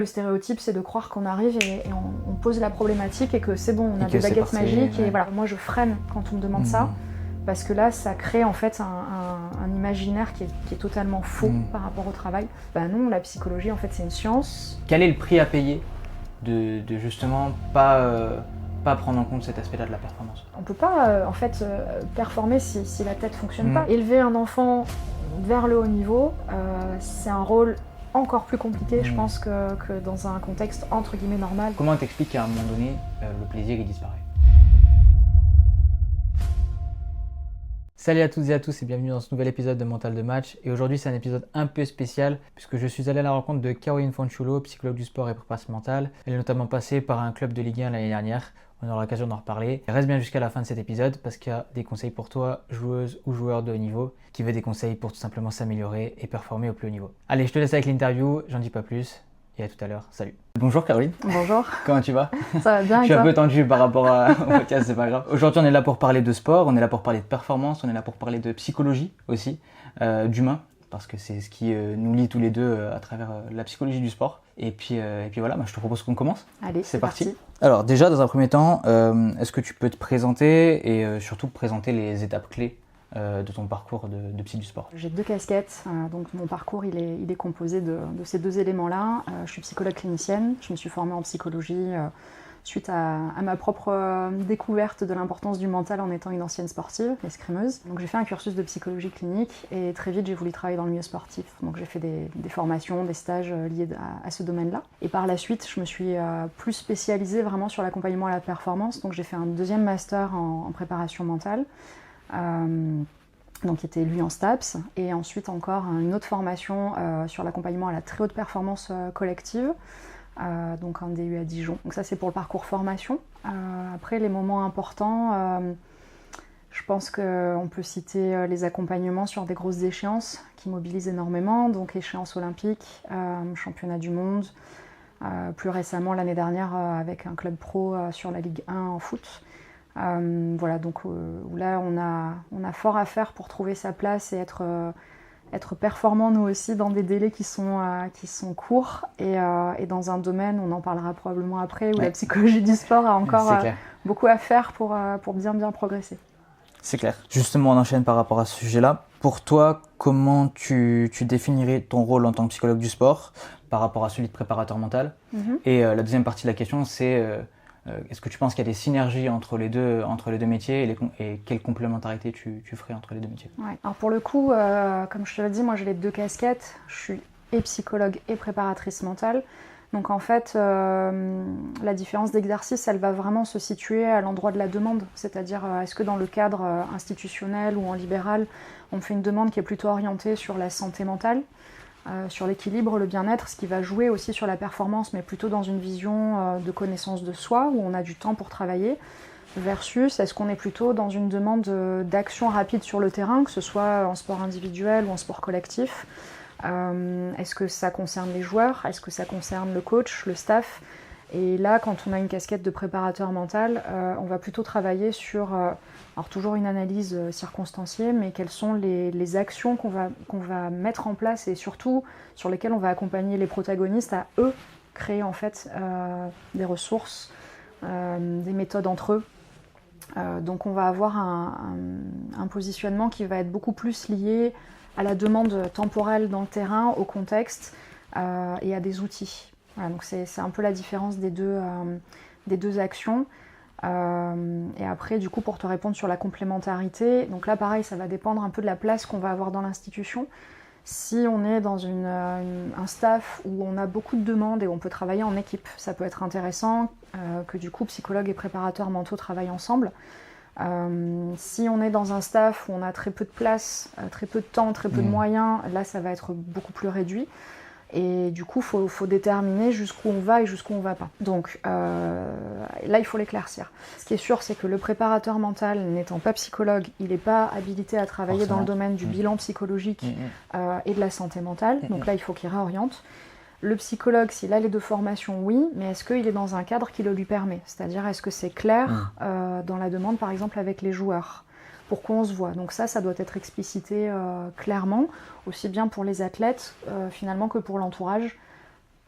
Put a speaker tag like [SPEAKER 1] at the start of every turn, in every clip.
[SPEAKER 1] Le stéréotype, c'est de croire qu'on arrive et on pose la problématique et que c'est bon, on a des baguettes magiques. Et voilà. Moi, je freine quand on me demande ça, parce que là, ça crée en fait un imaginaire qui est totalement faux par rapport au travail. Bah non, la psychologie, en fait, c'est une science.
[SPEAKER 2] Quel est le prix à payer de justement pas prendre en compte cet aspect-là de la performance?
[SPEAKER 1] On peut pas performer si la tête fonctionne pas. Élever un enfant vers le haut niveau, c'est un rôle encore plus compliqué, je pense, que dans un contexte entre guillemets normal.
[SPEAKER 2] Comment t'expliques qu'à un moment donné, le plaisir il disparaît? Salut à toutes et à tous et bienvenue dans ce nouvel épisode de Mental de Match. Et aujourd'hui, c'est un épisode un peu spécial puisque je suis allé à la rencontre de Caroline Fanchulo, psychologue du sport et préparation mentale. Elle est notamment passée par un club de Ligue 1 l'année dernière. On aura l'occasion d'en reparler. Et reste bien jusqu'à la fin de cet épisode parce qu'il y a des conseils pour toi, joueuse ou joueur de haut niveau, qui veut des conseils pour tout simplement s'améliorer et performer au plus haut niveau. Allez, je te laisse avec l'interview, j'en dis pas plus. Et à tout à l'heure, salut. Bonjour Caroline.
[SPEAKER 1] Bonjour.
[SPEAKER 2] Comment tu vas?
[SPEAKER 1] Ça va bien.
[SPEAKER 2] Je suis un peu tendu par rapport au podcast, c'est pas grave. Aujourd'hui, on est là pour parler de sport, on est là pour parler de performance, on est là pour parler de psychologie aussi, d'humain, parce que c'est ce qui nous lie tous les deux à travers la psychologie du sport. Et puis voilà, je te propose qu'on commence.
[SPEAKER 1] Allez, c'est parti.
[SPEAKER 2] Alors déjà, dans un premier temps, est-ce que tu peux te présenter et surtout présenter les étapes clés de ton parcours de psy du sport?
[SPEAKER 1] J'ai deux casquettes, donc mon parcours il est composé de ces deux éléments-là. Je suis psychologue clinicienne, je me suis formée en psychologie suite à ma propre découverte de l'importance du mental en étant une ancienne sportive, escrimeuse. Donc j'ai fait un cursus de psychologie clinique et très vite j'ai voulu travailler dans le milieu sportif. Donc j'ai fait des formations, des stages liés à ce domaine-là. Et par la suite, je me suis plus spécialisée vraiment sur l'accompagnement à la performance. Donc j'ai fait un deuxième master en préparation mentale. Donc qui était lui en STAPS, et ensuite encore une autre formation sur l'accompagnement à la très haute performance collective, donc un DU à Dijon. Donc ça c'est pour le parcours formation. Après les moments importants, je pense qu'on peut citer les accompagnements sur des grosses échéances qui mobilisent énormément, donc échéances olympiques, championnat du monde, plus récemment l'année dernière avec un club pro sur la Ligue 1 en foot. Voilà, donc là on a fort à faire pour trouver sa place et être performant nous aussi dans des délais qui sont courts et dans un domaine, on en parlera probablement après, où la psychologie du sport a encore beaucoup à faire pour bien progresser.
[SPEAKER 2] C'est clair. Justement, on enchaîne par rapport à ce sujet-là. Pour toi, comment tu définirais ton rôle en tant que psychologue du sport par rapport à celui de préparateur mental? Et la deuxième partie de la question, c'est est-ce que tu penses qu'il y a des synergies entre les deux métiers et quelle complémentarité tu ferais entre les deux métiers?
[SPEAKER 1] Ouais. Alors pour le coup, comme je te l'ai dit, moi j'ai les deux casquettes. Je suis et psychologue et préparatrice mentale. Donc en fait, la différence d'exercice, elle va vraiment se situer à l'endroit de la demande. C'est-à-dire, est-ce que dans le cadre institutionnel ou en libéral, on fait une demande qui est plutôt orientée sur la santé mentale, sur l'équilibre, le bien-être, ce qui va jouer aussi sur la performance, mais plutôt dans une vision de connaissance de soi, où on a du temps pour travailler, versus est-ce qu'on est plutôt dans une demande d'action rapide sur le terrain, que ce soit en sport individuel ou en sport collectif. Est-ce que ça concerne les joueurs? Est-ce que ça concerne le coach, le staff? Et là, quand on a une casquette de préparateur mental, on va plutôt travailler sur, alors toujours une analyse circonstanciée, mais quelles sont les actions qu'on va mettre en place et surtout sur lesquelles on va accompagner les protagonistes à eux créer en fait des ressources, des méthodes entre eux. Donc on va avoir un positionnement qui va être beaucoup plus lié à la demande temporelle dans le terrain, au contexte et à des outils. Voilà, donc c'est un peu la différence des deux actions. Et après, du coup, pour te répondre sur la complémentarité, donc là, pareil, ça va dépendre un peu de la place qu'on va avoir dans l'institution. Si on est dans un staff où on a beaucoup de demandes et on peut travailler en équipe, ça peut être intéressant que du coup, psychologues et préparateurs mentaux travaillent ensemble. Si on est dans un staff où on a très peu de place, très peu de temps, très peu de moyens, là, ça va être beaucoup plus réduit. Et du coup, il faut déterminer jusqu'où on va et jusqu'où on ne va pas. Donc là, il faut l'éclaircir. Ce qui est sûr, c'est que le préparateur mental, n'étant pas psychologue, il n'est pas habilité à travailler dans le domaine du bilan psychologique et de la santé mentale. Donc là, il faut qu'il réoriente. Le psychologue, s'il a les deux formations, oui, mais est-ce qu'il est dans un cadre qui le lui permet? C'est-à-dire, est-ce que c'est clair dans la demande, par exemple, avec les joueurs? Pourquoi on se voit? Donc ça doit être explicité clairement, aussi bien pour les athlètes finalement que pour l'entourage,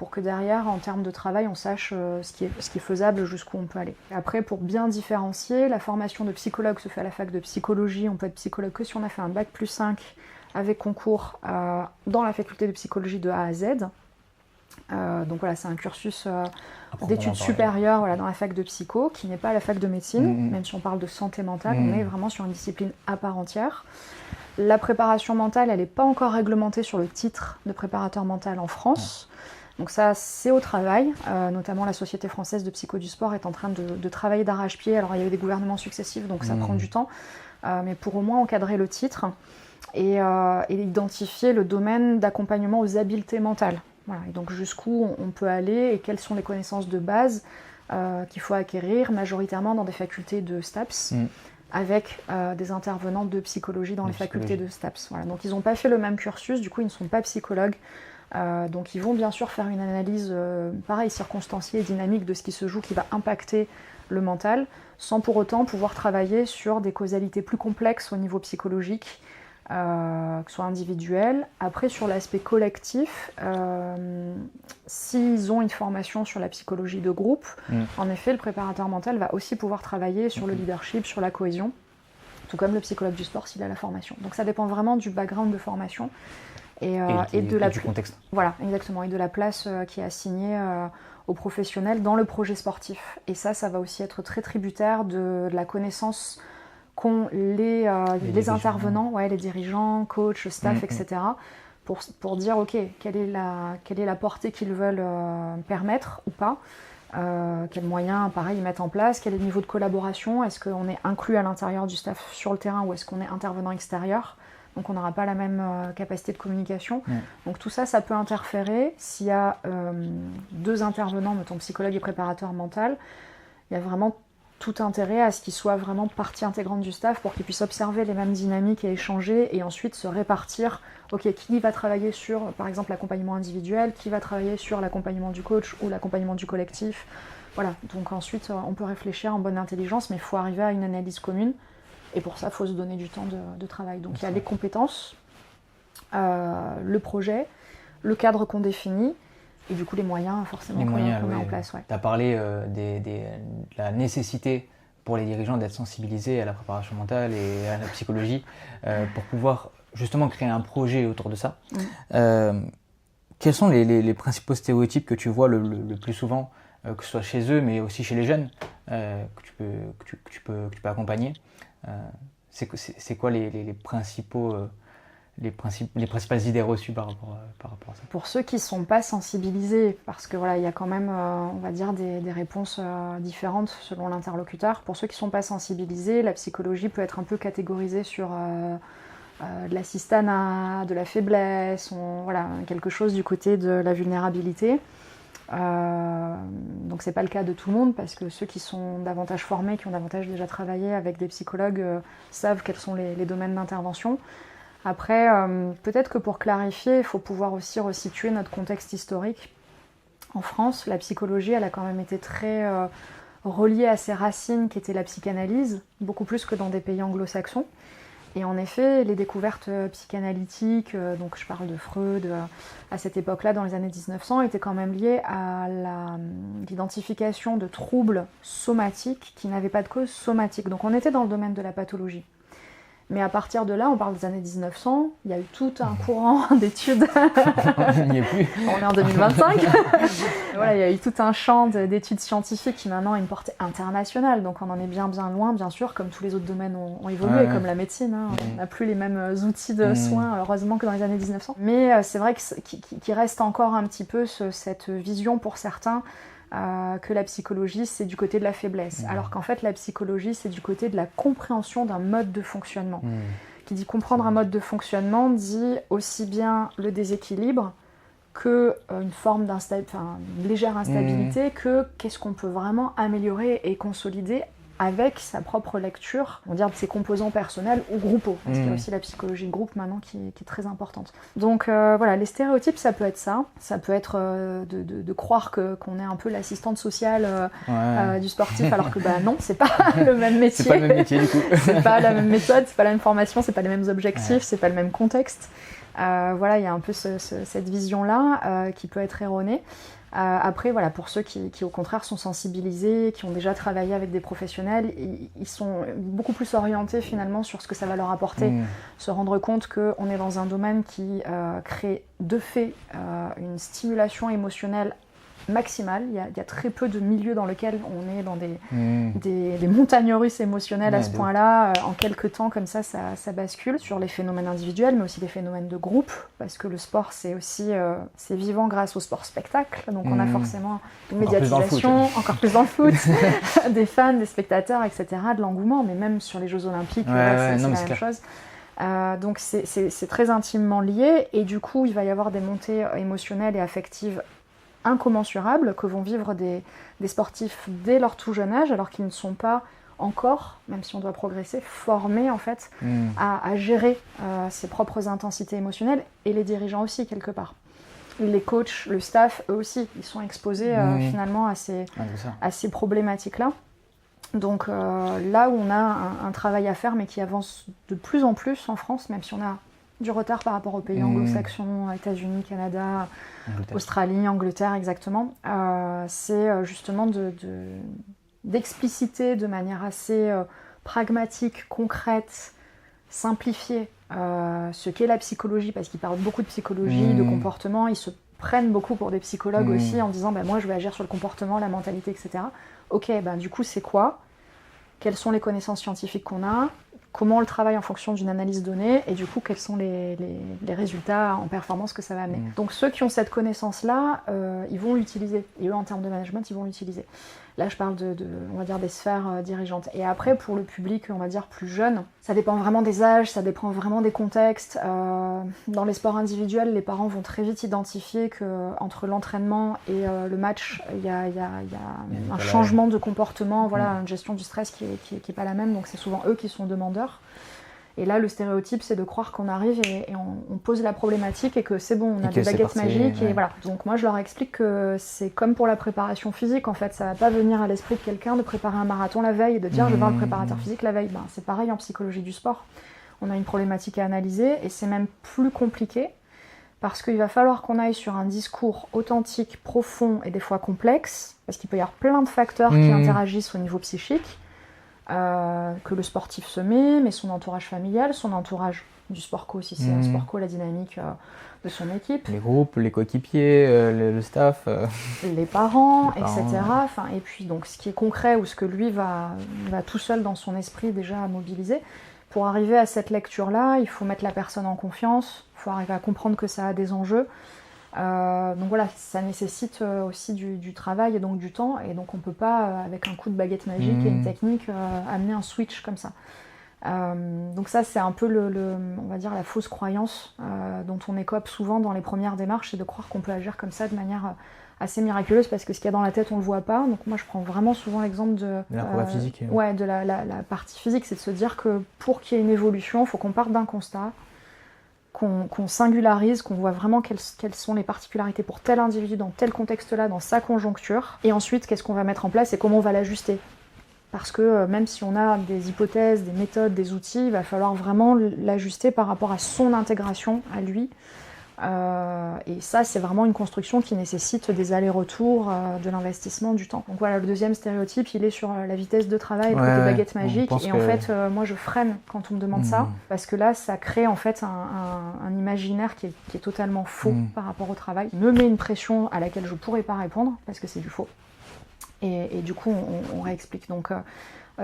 [SPEAKER 1] pour que derrière, en termes de travail, on sache ce qui est faisable, jusqu'où on peut aller. Après, pour bien différencier, la formation de psychologue se fait à la fac de psychologie. On peut être psychologue que si on a fait un bac plus 5 avec concours dans la faculté de psychologie de A à Z. Donc voilà, c'est un cursus d'études supérieures dans la fac de psycho, qui n'est pas la fac de médecine, même si on parle de santé mentale, on est vraiment sur une discipline à part entière. La préparation mentale, elle n'est pas encore réglementée sur le titre de préparateur mental en France. Donc ça, c'est au travail. Notamment la Société française de psycho du sport est en train de travailler d'arrache-pied. Alors il y a eu des gouvernements successifs, donc ça prend du temps. Mais pour au moins encadrer le titre et identifier le domaine d'accompagnement aux habiletés mentales. Voilà, et donc jusqu'où on peut aller et quelles sont les connaissances de base qu'il faut acquérir, majoritairement dans des facultés de STAPS, avec des intervenants de psychologie dans les facultés de STAPS. Voilà, donc ils n'ont pas fait le même cursus, du coup ils ne sont pas psychologues. Donc ils vont bien sûr faire une analyse pareil, circonstanciée et dynamique de ce qui se joue, qui va impacter le mental, sans pour autant pouvoir travailler sur des causalités plus complexes au niveau psychologique, que ce soit individuel. Après, sur l'aspect collectif, s'ils ont une formation sur la psychologie de groupe, en effet, le préparateur mental va aussi pouvoir travailler sur le leadership, sur la cohésion, tout comme le psychologue du sport s'il a la formation. Donc ça dépend vraiment du background de formation et du
[SPEAKER 2] contexte.
[SPEAKER 1] Voilà, exactement, et de la place qui est assignée aux professionnels dans le projet sportif. Et ça va aussi être très tributaire de la connaissance qu'ont les intervenants, les dirigeants, coachs, staff, etc., pour dire ok, quelle est la portée qu'ils veulent permettre ou pas, quels moyens pareil ils mettent en place, quel est le niveau de collaboration, est-ce qu'on est inclus à l'intérieur du staff sur le terrain ou est-ce qu'on est intervenant extérieur, donc on n'aura pas la même capacité de communication. Donc tout ça peut interférer. S'il y a 2 intervenants, mettons psychologue et préparateur mental, il y a vraiment tout intérêt à ce qu'ils soient vraiment partie intégrante du staff pour qu'ils puissent observer les mêmes dynamiques et échanger et ensuite se répartir. Ok, qui va travailler sur, par exemple, l'accompagnement individuel, qui va travailler sur l'accompagnement du coach ou l'accompagnement du collectif. Voilà, donc ensuite on peut réfléchir en bonne intelligence, mais il faut arriver à une analyse commune et pour ça il faut se donner du temps de travail. Donc il y a les compétences, le projet, le cadre qu'on définit, et du coup, les moyens, forcément, qu'on met en place.
[SPEAKER 2] Tu as parlé de la nécessité pour les dirigeants d'être sensibilisés à la préparation mentale et à la psychologie pour pouvoir justement créer un projet autour de ça. Quels sont les principaux stéréotypes que tu vois le plus souvent, que ce soit chez eux, mais aussi chez les jeunes, que tu peux accompagner? C'est quoi les principales idées reçues par rapport à ça?
[SPEAKER 1] Pour ceux qui ne sont pas sensibilisés, parce que voilà, il y a quand même, on va dire, des réponses différentes selon l'interlocuteur. Pour ceux qui ne sont pas sensibilisés, la psychologie peut être un peu catégorisée sur de l'assistanat, de la faiblesse, voilà, quelque chose du côté de la vulnérabilité. Donc c'est pas le cas de tout le monde, parce que ceux qui sont davantage formés, qui ont davantage déjà travaillé avec des psychologues, savent quels sont les domaines d'intervention. Après, peut-être que pour clarifier, il faut pouvoir aussi resituer notre contexte historique. En France, la psychologie, elle a quand même été très reliée à ses racines, qui étaient la psychanalyse, beaucoup plus que dans des pays anglo-saxons. Et en effet, les découvertes psychanalytiques, donc je parle de Freud, à cette époque-là, dans les années 1900, étaient quand même liées à l'identification de troubles somatiques qui n'avaient pas de cause somatique. Donc on était dans le domaine de la pathologie. Mais à partir de là, on parle des années 1900, il y a eu tout un courant d'études.
[SPEAKER 2] On n'y est plus.
[SPEAKER 1] On est en 2025. Voilà, il y a eu tout un champ d'études scientifiques qui maintenant a une portée internationale. Donc on en est bien loin, bien sûr, comme tous les autres domaines ont évolué, comme la médecine. On n'a plus les mêmes outils de soins, heureusement, que dans les années 1900. Mais c'est vrai qu'il reste encore un petit peu cette vision pour certains, que la psychologie, c'est du côté de la faiblesse. Alors qu'en fait, la psychologie, c'est du côté de la compréhension d'un mode de fonctionnement. Qui dit comprendre un mode de fonctionnement, dit aussi bien le déséquilibre que une forme une légère instabilité, que qu'est-ce qu'on peut vraiment améliorer et consolider avec sa propre lecture, on va dire de ses composants personnels ou groupaux, parce qu'il y a aussi la psychologie de groupe maintenant qui est très importante. Donc voilà, les stéréotypes, ça peut être ça peut être de croire qu'on est un peu l'assistante sociale du sportif, alors que non, c'est pas le même métier.
[SPEAKER 2] C'est pas le même métier du coup.
[SPEAKER 1] C'est pas la même méthode, c'est pas la même formation, c'est pas les mêmes objectifs, c'est pas le même contexte. Voilà, il y a un peu cette vision-là qui peut être erronée. Après, voilà, pour ceux qui au contraire sont sensibilisés, qui ont déjà travaillé avec des professionnels, ils sont beaucoup plus orientés finalement sur ce que ça va leur apporter, se rendre compte qu'on est dans un domaine qui crée de fait une stimulation émotionnelle maximale. Il y a très peu de milieux dans lesquels on est dans des montagnes russes émotionnelles à ce point-là. En quelques temps, comme ça bascule sur les phénomènes individuels, mais aussi les phénomènes de groupe, parce que le sport, c'est aussi c'est vivant grâce au sport-spectacle. Donc on a forcément une médiatisation, encore plus dans le foot, des fans, des spectateurs, etc., de l'engouement, mais même sur les Jeux Olympiques, c'est la même chose. Donc c'est très intimement lié, et du coup, il va y avoir des montées émotionnelles et affectives incommensurables que vont vivre des sportifs dès leur tout jeune âge, alors qu'ils ne sont pas encore, même si on doit progresser, formés en fait à gérer ses propres intensités émotionnelles, et les dirigeants aussi quelque part. Les coachs, le staff, eux aussi, ils sont exposés finalement à ces problématiques-là. Donc là où on a un travail à faire, mais qui avance de plus en plus en France, même si on a du retard par rapport aux pays anglo-saxons, États-Unis, Canada, Australie, Angleterre, exactement. C'est justement d'expliciter de manière assez pragmatique, concrète, simplifiée ce qu'est la psychologie, parce qu'ils parlent beaucoup de psychologie, de comportement, ils se prennent beaucoup pour des psychologues aussi en disant moi je vais agir sur le comportement, la mentalité, etc. Ok, du coup c'est quoi ? Quelles sont les connaissances scientifiques qu'on a ? Comment on le travaille en fonction d'une analyse donnée, et du coup quels sont les résultats en performance que ça va amener. Donc ceux qui ont cette connaissance-là, ils vont l'utiliser, et eux en termes de management, ils vont l'utiliser. Là je parle on va dire des sphères dirigeantes. Et après pour le public, on va dire plus jeune, ça dépend vraiment des âges, ça dépend vraiment des contextes. Dans les sports individuels, les parents vont très vite identifier qu'entre l'entraînement et le match, il y a un changement de comportement, voilà, une gestion du stress qui est pas la même, donc c'est souvent eux qui sont demandeurs. Et là, le stéréotype, c'est de croire qu'on arrive et on pose la problématique et que c'est bon, on a des baguettes magiques. Et voilà. Donc moi, je leur explique que c'est comme pour la préparation physique, en fait. Ça va pas venir à l'esprit de quelqu'un de préparer un marathon la veille et de dire je vais voir le préparateur physique la veille. C'est pareil en psychologie du sport. On a une problématique à analyser, et c'est même plus compliqué parce qu'il va falloir qu'on aille sur un discours authentique, profond et des fois complexe, parce qu'il peut y avoir plein de facteurs qui interagissent au niveau psychique. Que le sportif se met, mais son entourage familial, son entourage du sport co, si c'est un sport co, la dynamique de son équipe.
[SPEAKER 2] Les groupes, les coéquipiers, le staff.
[SPEAKER 1] Les parents, etc. Enfin, et puis donc ce qui est concret ou ce que lui va tout seul dans son esprit déjà mobiliser. Pour arriver à cette lecture-là, il faut mettre la personne en confiance, il faut arriver à comprendre que ça a des enjeux. Donc voilà, ça nécessite aussi du travail et donc du temps, et donc on peut pas avec un coup de baguette magique et une technique amener un switch comme ça. Donc ça c'est un peu on va dire la fausse croyance dont on écope souvent dans les premières démarches, c'est de croire qu'on peut agir comme ça de manière assez miraculeuse, parce que ce qu'il y a dans la tête on le voit pas. Donc moi je prends vraiment souvent l'exemple de
[SPEAKER 2] la physique.
[SPEAKER 1] Ouais, de la partie physique, c'est de se dire que pour qu'il y ait une évolution, il faut qu'on parte d'un constat, qu'on singularise, qu'on voit vraiment quelles sont les particularités pour tel individu dans tel contexte-là, dans sa conjoncture, et ensuite qu'est-ce qu'on va mettre en place et comment on va l'ajuster. Parce que même si on a des hypothèses, des méthodes, des outils, il va falloir vraiment l'ajuster par rapport à son intégration, à lui. Et ça, c'est vraiment une construction qui nécessite des allers-retours, de l'investissement, du temps. Donc voilà, le deuxième stéréotype, il est sur la vitesse de travail, le côté baguette magique. Et en fait, moi, je freine quand on me demande ça, parce que là, ça crée en fait un imaginaire qui est totalement faux par rapport au travail. Me met une pression à laquelle je pourrais pas répondre, parce que c'est du faux. Et du coup, on réexplique. Donc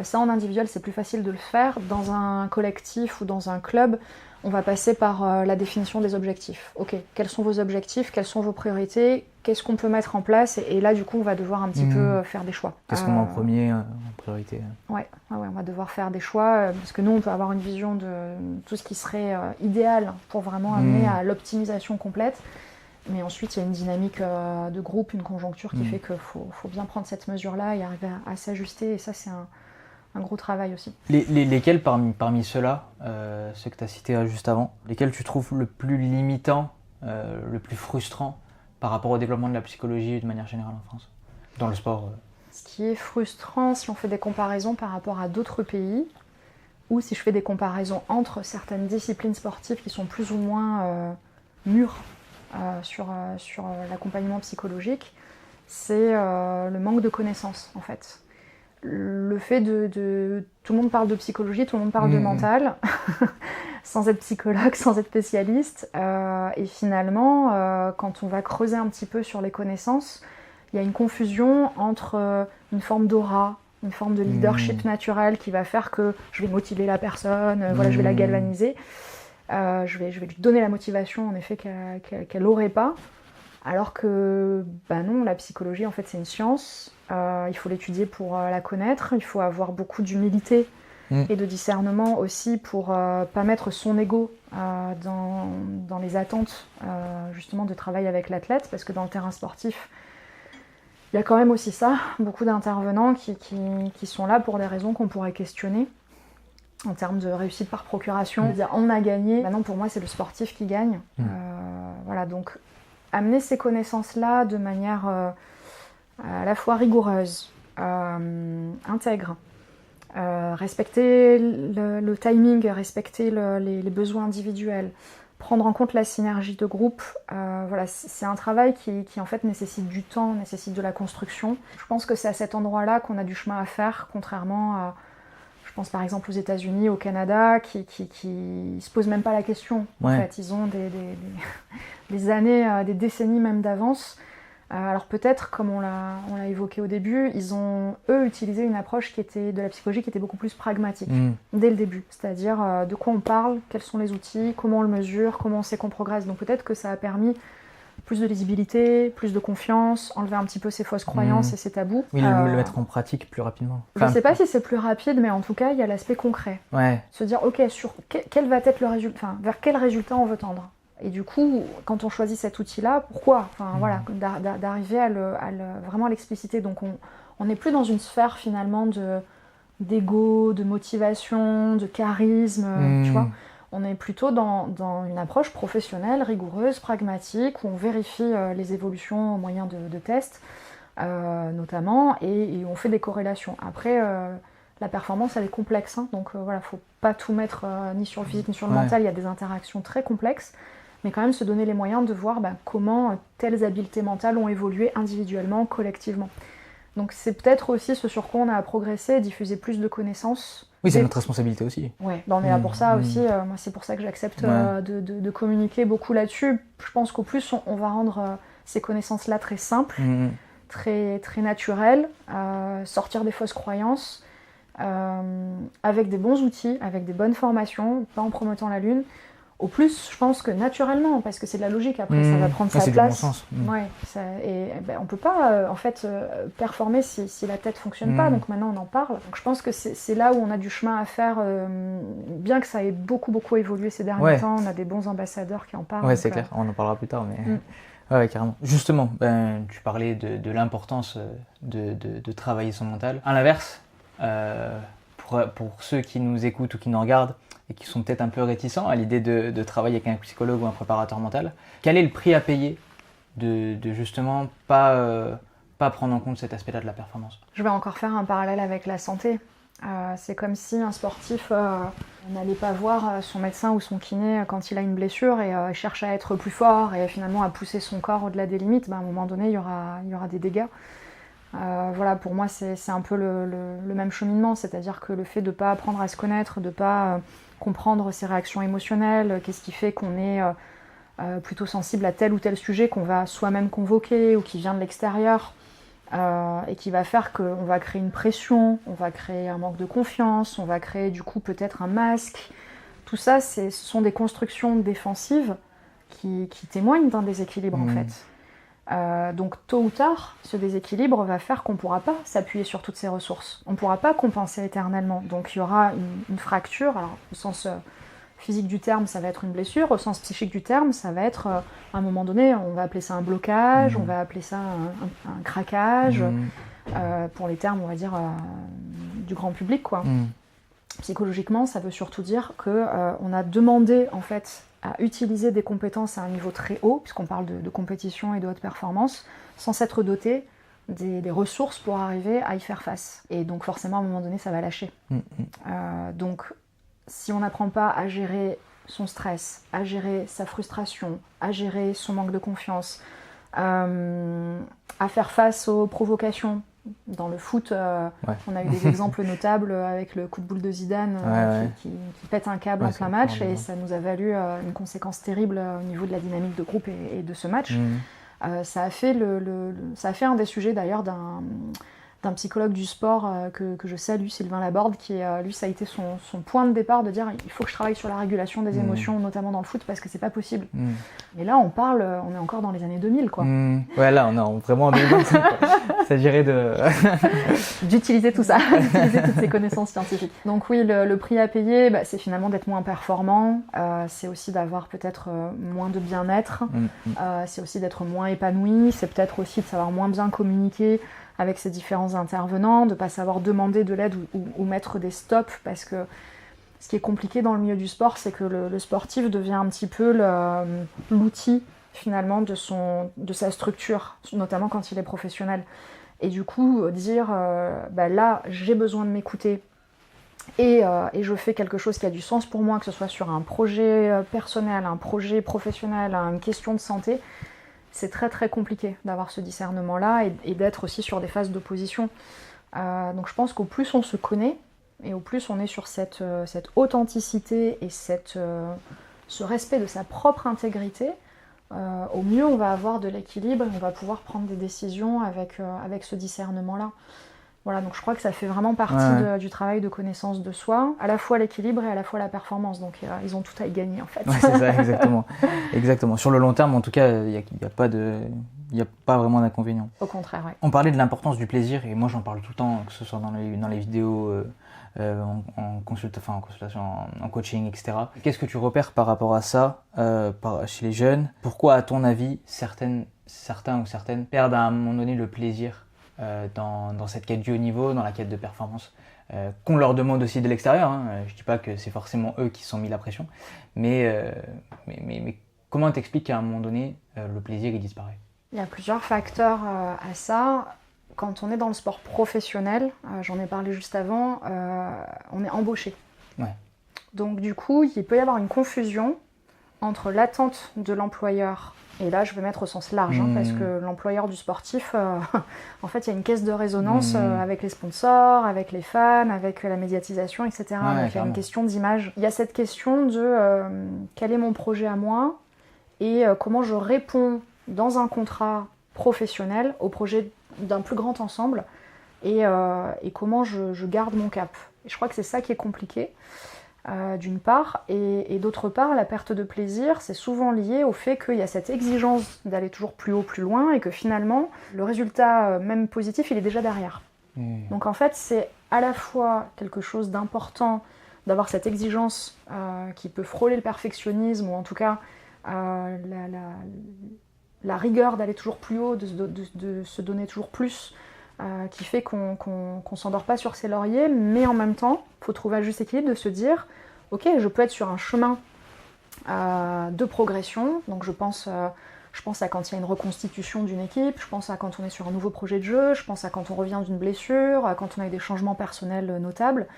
[SPEAKER 1] ça, en individuel, c'est plus facile de le faire. Dans un collectif ou dans un club, on va passer par la définition des objectifs. Ok, quels sont vos objectifs, quelles sont vos priorités, qu'est-ce qu'on peut mettre en place, et là du coup on va devoir un petit peu faire des choix.
[SPEAKER 2] Qu'est-ce qu'on met en premier, en priorité?
[SPEAKER 1] Ouais, on va devoir faire des choix, parce que nous on peut avoir une vision de tout ce qui serait idéal pour vraiment amener à l'optimisation complète, mais ensuite il y a une dynamique de groupe, une conjoncture qui fait qu'il faut bien prendre cette mesure-là et arriver à s'ajuster, et ça c'est un gros travail aussi.
[SPEAKER 2] Lesquels parmi ceux-là, ceux que tu as cités juste avant, lesquels tu trouves le plus limitant, le plus frustrant par rapport au développement de la psychologie de manière générale en France, dans le sport?
[SPEAKER 1] Ce qui est frustrant, si on fait des comparaisons par rapport à d'autres pays, ou si je fais des comparaisons entre certaines disciplines sportives qui sont plus ou moins mûres sur l'accompagnement psychologique, c'est le manque de connaissances en fait. Le fait tout le monde parle de psychologie, tout le monde parle de mental, sans être psychologue, sans être spécialiste. Et finalement, quand on va creuser un petit peu sur les connaissances, il y a une confusion entre une forme d'aura, une forme de leadership naturel qui va faire que je vais motiver la personne, voilà, je vais la galvaniser, je vais lui donner la motivation en effet qu'elle n'aurait pas. Alors que, non, la psychologie, en fait, c'est une science. Il faut l'étudier pour la connaître. Il faut avoir beaucoup d'humilité et de discernement aussi pour pas mettre son ego dans les attentes, justement, de travail avec l'athlète. Parce que dans le terrain sportif, il y a quand même aussi ça. Beaucoup d'intervenants qui sont là pour des raisons qu'on pourrait questionner. En termes de réussite par procuration, dire on a gagné. Non, pour moi, c'est le sportif qui gagne. Voilà, donc amener ces connaissances-là de manière à la fois rigoureuse, intègre, respecter le timing, respecter les besoins individuels, prendre en compte la synergie de groupe, voilà, c'est un travail qui en fait nécessite du temps, nécessite de la construction. Je pense que c'est à cet endroit-là qu'on a du chemin à faire, contrairement à, je pense par exemple aux États-Unis, au Canada, qui se posent même pas la question. En fait, ils ont des années, des décennies même d'avance. Alors peut-être, comme on l'a évoqué au début, ils ont, eux, utilisé une approche de la psychologie qui était beaucoup plus pragmatique, dès le début. C'est-à-dire de quoi on parle, quels sont les outils, comment on le mesure, comment on sait qu'on progresse. Donc peut-être que ça a permis plus de lisibilité, plus de confiance, enlever un petit peu ces fausses croyances et ces tabous.
[SPEAKER 2] Oui, le mettre en pratique plus rapidement.
[SPEAKER 1] Je ne sais pas si c'est plus rapide, mais en tout cas, il y a l'aspect concret. Se dire, ok, sur quel va être le résultat, vers quel résultat on veut tendre. Et du coup, quand on choisit cet outil-là, pourquoi voilà, d'arriver à vraiment l'expliciter. Donc on n'est plus dans une sphère finalement d'ego, de motivation, de charisme, tu vois. On est plutôt dans une approche professionnelle, rigoureuse, pragmatique, où on vérifie les évolutions au moyen de tests, notamment, et on fait des corrélations. Après, la performance, elle est complexe, hein, donc voilà, faut pas tout mettre ni sur le physique ni sur le mental, il y a des interactions très complexes, mais quand même se donner les moyens de voir comment telles habiletés mentales ont évolué individuellement, collectivement. Donc c'est peut-être aussi ce sur quoi on a à progresser, diffuser plus de connaissances.
[SPEAKER 2] Oui, c'est notre responsabilité aussi.
[SPEAKER 1] Ouais, on est là pour ça aussi. Moi, c'est pour ça que j'accepte de communiquer beaucoup là-dessus. Je pense qu'au plus, on va rendre ces connaissances-là très simples, très, très naturelles, sortir des fausses croyances, avec des bons outils, avec des bonnes formations, pas en promettant la lune. Au plus, je pense que naturellement, parce que c'est de la logique, après, ça va prendre sa place.
[SPEAKER 2] C'est du bon sens.
[SPEAKER 1] On peut pas, en fait, performer si la tête fonctionne pas, donc maintenant on en parle. Donc je pense que c'est là où on a du chemin à faire, bien que ça ait beaucoup, beaucoup évolué ces derniers temps, on a des bons ambassadeurs qui en parlent.
[SPEAKER 2] Ouais, c'est clair, on en parlera plus tard, mais... Ouais, carrément. Justement, tu parlais de l'importance de travailler son mental. À l'inverse, pour ceux qui nous écoutent ou qui nous regardent, et qui sont peut-être un peu réticents à l'idée de travailler avec un psychologue ou un préparateur mental, quel est le prix à payer de justement pas prendre en compte cet aspect-là de la performance?
[SPEAKER 1] Je vais encore faire un parallèle avec la santé. C'est comme si un sportif n'allait pas voir son médecin ou son kiné quand il a une blessure et cherche à être plus fort et finalement à pousser son corps au-delà des limites. À un moment donné, il y aura des dégâts. Voilà, pour moi, c'est un peu le même cheminement, c'est-à-dire que le fait de ne pas apprendre à se connaître, de ne pas comprendre ses réactions émotionnelles, qu'est-ce qui fait qu'on est plutôt sensible à tel ou tel sujet qu'on va soi-même convoquer ou qui vient de l'extérieur et qui va faire qu'on va créer une pression, on va créer un manque de confiance, on va créer du coup peut-être un masque. Tout ça, ce sont des constructions défensives qui témoignent d'un déséquilibre en fait. Donc tôt ou tard, ce déséquilibre va faire qu'on ne pourra pas s'appuyer sur toutes ces ressources. On ne pourra pas compenser éternellement. Donc il y aura une fracture. Alors au sens physique du terme, ça va être une blessure. Au sens psychique du terme, ça va être, à un moment donné, on va appeler ça un blocage, on va appeler ça un craquage. Pour les termes, on va dire, du grand public, quoi. Psychologiquement, ça veut surtout dire qu'on a demandé, en fait, à utiliser des compétences à un niveau très haut, puisqu'on parle de compétition et de haute performance, sans s'être doté des ressources pour arriver à y faire face. Et donc forcément, à un moment donné, ça va lâcher. Donc si on n'apprend pas à gérer son stress, à gérer sa frustration, à gérer son manque de confiance, à faire face aux provocations. Dans le foot, on a eu des exemples notables avec le coup de boule de Zidane qui pète un câble en plein match et ça nous a valu une conséquence terrible au niveau de la dynamique de groupe et de ce match. Ça a fait un des sujets d'ailleurs d'un psychologue du sport que je salue, Sylvain Laborde, qui lui ça a été son point de départ de dire il faut que je travaille sur la régulation des émotions, notamment dans le foot, parce que c'est pas possible. Et là on est encore dans les années 2000 quoi.
[SPEAKER 2] Ouais, là on est vraiment en 2025. Il s'agirait
[SPEAKER 1] d'utiliser tout ça, d'utiliser toutes ces connaissances scientifiques. Donc oui, le prix à payer, c'est finalement d'être moins performant, c'est aussi d'avoir peut-être moins de bien-être, c'est aussi d'être moins épanoui, c'est peut-être aussi de savoir moins bien communiquer avec ses différents intervenants, de ne pas savoir demander de l'aide ou mettre des stops, parce que ce qui est compliqué dans le milieu du sport, c'est que le sportif devient un petit peu l'outil finalement de sa structure, notamment quand il est professionnel. Et du coup, dire là, j'ai besoin de m'écouter et je fais quelque chose qui a du sens pour moi, que ce soit sur un projet personnel, un projet professionnel, une question de santé, c'est très très compliqué d'avoir ce discernement-là et d'être aussi sur des phases d'opposition. Donc je pense qu'au plus on se connaît et au plus on est sur cette authenticité et ce respect de sa propre intégrité, au mieux on va avoir de l'équilibre et on va pouvoir prendre des décisions avec ce discernement-là. Voilà, donc je crois que ça fait vraiment partie du travail de connaissance de soi, à la fois l'équilibre et à la fois la performance. Donc ils ont tout à y gagner en fait.
[SPEAKER 2] Ouais, c'est ça, exactement. Exactement. Sur le long terme, en tout cas, il n'y a pas vraiment d'inconvénient.
[SPEAKER 1] Au contraire, oui.
[SPEAKER 2] On parlait de l'importance du plaisir, et moi j'en parle tout le temps, que ce soit dans les vidéos, en consultation, en coaching, etc. Qu'est-ce que tu repères par rapport à ça chez les jeunes? Pourquoi, à ton avis, certains ou certaines perdent à un moment donné le plaisir dans cette quête du haut niveau, dans la quête de performance, qu'on leur demande aussi de l'extérieur, hein. Je ne dis pas que c'est forcément eux qui se sont mis la pression, mais comment t'expliques qu'à un moment donné, le plaisir il disparaît?
[SPEAKER 1] Il y a plusieurs facteurs à ça. Quand on est dans le sport professionnel, j'en ai parlé juste avant, on est embauché.
[SPEAKER 2] Ouais.
[SPEAKER 1] Donc du coup, il peut y avoir une confusion entre l'attente de l'employeur, et là je vais mettre au sens large, parce que l'employeur du sportif, en fait il y a une caisse de résonance avec les sponsors, avec les fans, avec la médiatisation, etc.
[SPEAKER 2] Ouais,
[SPEAKER 1] donc il y a une question d'image. Il y a cette question de quel est mon projet à moi, et comment je réponds dans un contrat professionnel au projet d'un plus grand ensemble, et comment je garde mon cap. Et je crois que c'est ça qui est compliqué. D'une part, et d'autre part, la perte de plaisir, c'est souvent lié au fait qu'il y a cette exigence d'aller toujours plus haut, plus loin, et que finalement, le résultat, même positif, il est déjà derrière. Donc en fait, c'est à la fois quelque chose d'important d'avoir cette exigence qui peut frôler le perfectionnisme, ou en tout cas la rigueur d'aller toujours plus haut, de se donner toujours plus, qui fait qu'on s'endort pas sur ses lauriers, mais en même temps, il faut trouver un juste équilibre de se dire ok, je peux être sur un chemin de progression, donc je pense à quand il y a une reconstitution d'une équipe, je pense à quand on est sur un nouveau projet de jeu, je pense à quand on revient d'une blessure, à quand on a eu des changements personnels notables.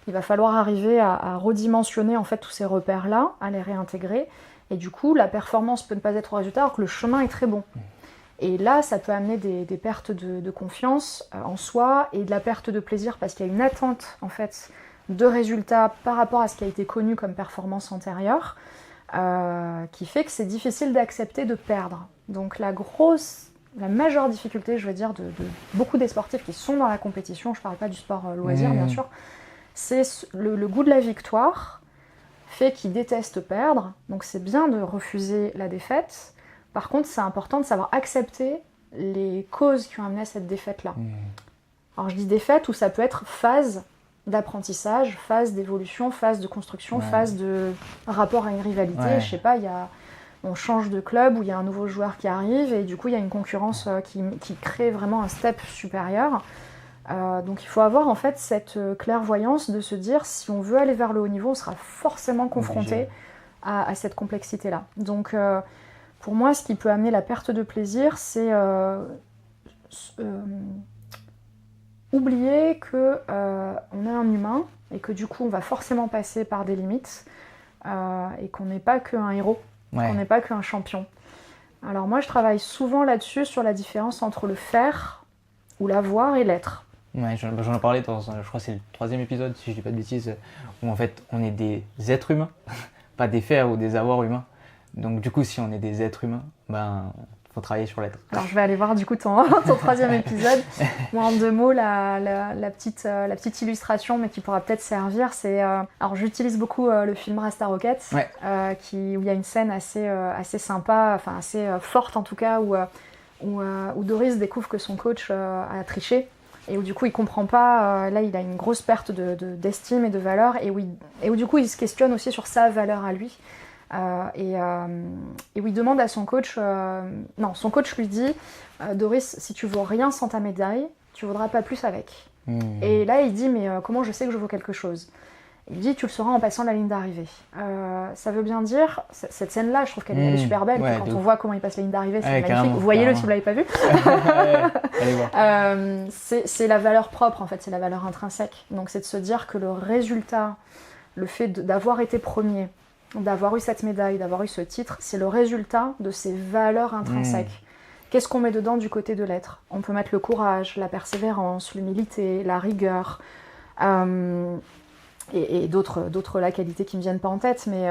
[SPEAKER 1] Il va falloir arriver à redimensionner en fait tous ces repères-là, à les réintégrer, et du coup la performance peut ne pas être au résultat alors que le chemin est très bon. Et là, ça peut amener des pertes de confiance en soi et de la perte de plaisir parce qu'il y a une attente en fait de résultats par rapport à ce qui a été connu comme performance antérieure, qui fait que c'est difficile d'accepter de perdre. Donc la majeure difficulté, je veux dire, de beaucoup des sportifs qui sont dans la compétition, je ne parle pas du sport loisir bien sûr, c'est le goût de la victoire fait qu'ils détestent perdre. Donc c'est bien de refuser la défaite. Par contre, c'est important de savoir accepter les causes qui ont amené à cette défaite-là. Alors je dis défaite où ça peut être phase d'apprentissage, phase d'évolution, phase de construction, phase de rapport à une rivalité. Je sais pas, on change de club où il y a un nouveau joueur qui arrive et du coup il y a une concurrence qui crée vraiment un step supérieur. Donc il faut avoir en fait cette clairvoyance de se dire si on veut aller vers le haut niveau, on sera forcément confronté à cette complexité-là. Donc pour moi, ce qui peut amener la perte de plaisir, c'est oublier qu'on est un humain et que du coup on va forcément passer par des limites et qu'on n'est pas qu'un héros, qu'on n'est pas qu'un champion. Alors moi je travaille souvent là-dessus sur la différence entre le faire ou l'avoir et l'être.
[SPEAKER 2] Ouais, j'en ai parlé dans, je crois que c'est le 3e épisode, si je dis pas de bêtises, où en fait on est des êtres humains, pas des faire ou des avoirs humains. Donc du coup, si on est des êtres humains, faut travailler sur l'être.
[SPEAKER 1] Alors je vais aller voir du coup ton 3e épisode. Moi en 2 mots, la petite illustration, mais qui pourra peut-être servir, c'est... alors j'utilise beaucoup le film Rasta Rocket, où il y a une scène assez sympa, enfin assez forte en tout cas, où Doris découvre que son coach a triché. Et où du coup il comprend pas, là il a une grosse perte d'estime et de valeur, et où du coup il se questionne aussi sur sa valeur à lui. Et où il demande à son coach, son coach lui dit Doris, si tu vaux rien sans ta médaille, tu vaudras pas plus avec. Et là il dit mais comment je sais que je vaux quelque chose? Il dit tu le sauras en passant la ligne d'arrivée. Ça veut bien dire, cette scène là je trouve qu'elle est super belle, quand on voit comment il passe la ligne d'arrivée c'est magnifique, vous voyez-le si vous l'avez pas vu.
[SPEAKER 2] Allez voir.
[SPEAKER 1] C'est la valeur propre en fait, c'est la valeur intrinsèque, donc c'est de se dire que le résultat, le fait d'avoir été premier, d'avoir eu cette médaille, d'avoir eu ce titre, c'est le résultat de ces valeurs intrinsèques. Qu'est-ce qu'on met dedans du côté de l'être? On peut mettre le courage, la persévérance, l'humilité, la rigueur, et d'autres qualités qui ne me viennent pas en tête, mais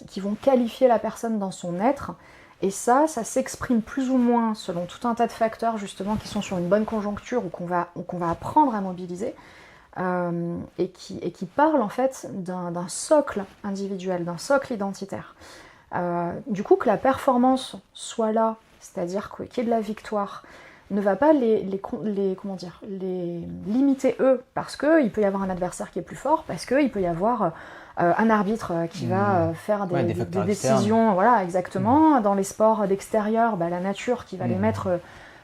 [SPEAKER 1] qui vont qualifier la personne dans son être. Et ça s'exprime plus ou moins selon tout un tas de facteurs justement qui sont sur une bonne conjoncture ou qu'on va apprendre à mobiliser. Et qui parle en fait d'un socle individuel, d'un socle identitaire. Du coup, que la performance soit là, c'est-à-dire qu'il y ait de la victoire, ne va pas les limiter eux, parce qu'il peut y avoir un adversaire qui est plus fort, parce qu'il peut y avoir un arbitre qui va faire des décisions, voilà, exactement. Dans les sports d'extérieur, la nature qui va les mettre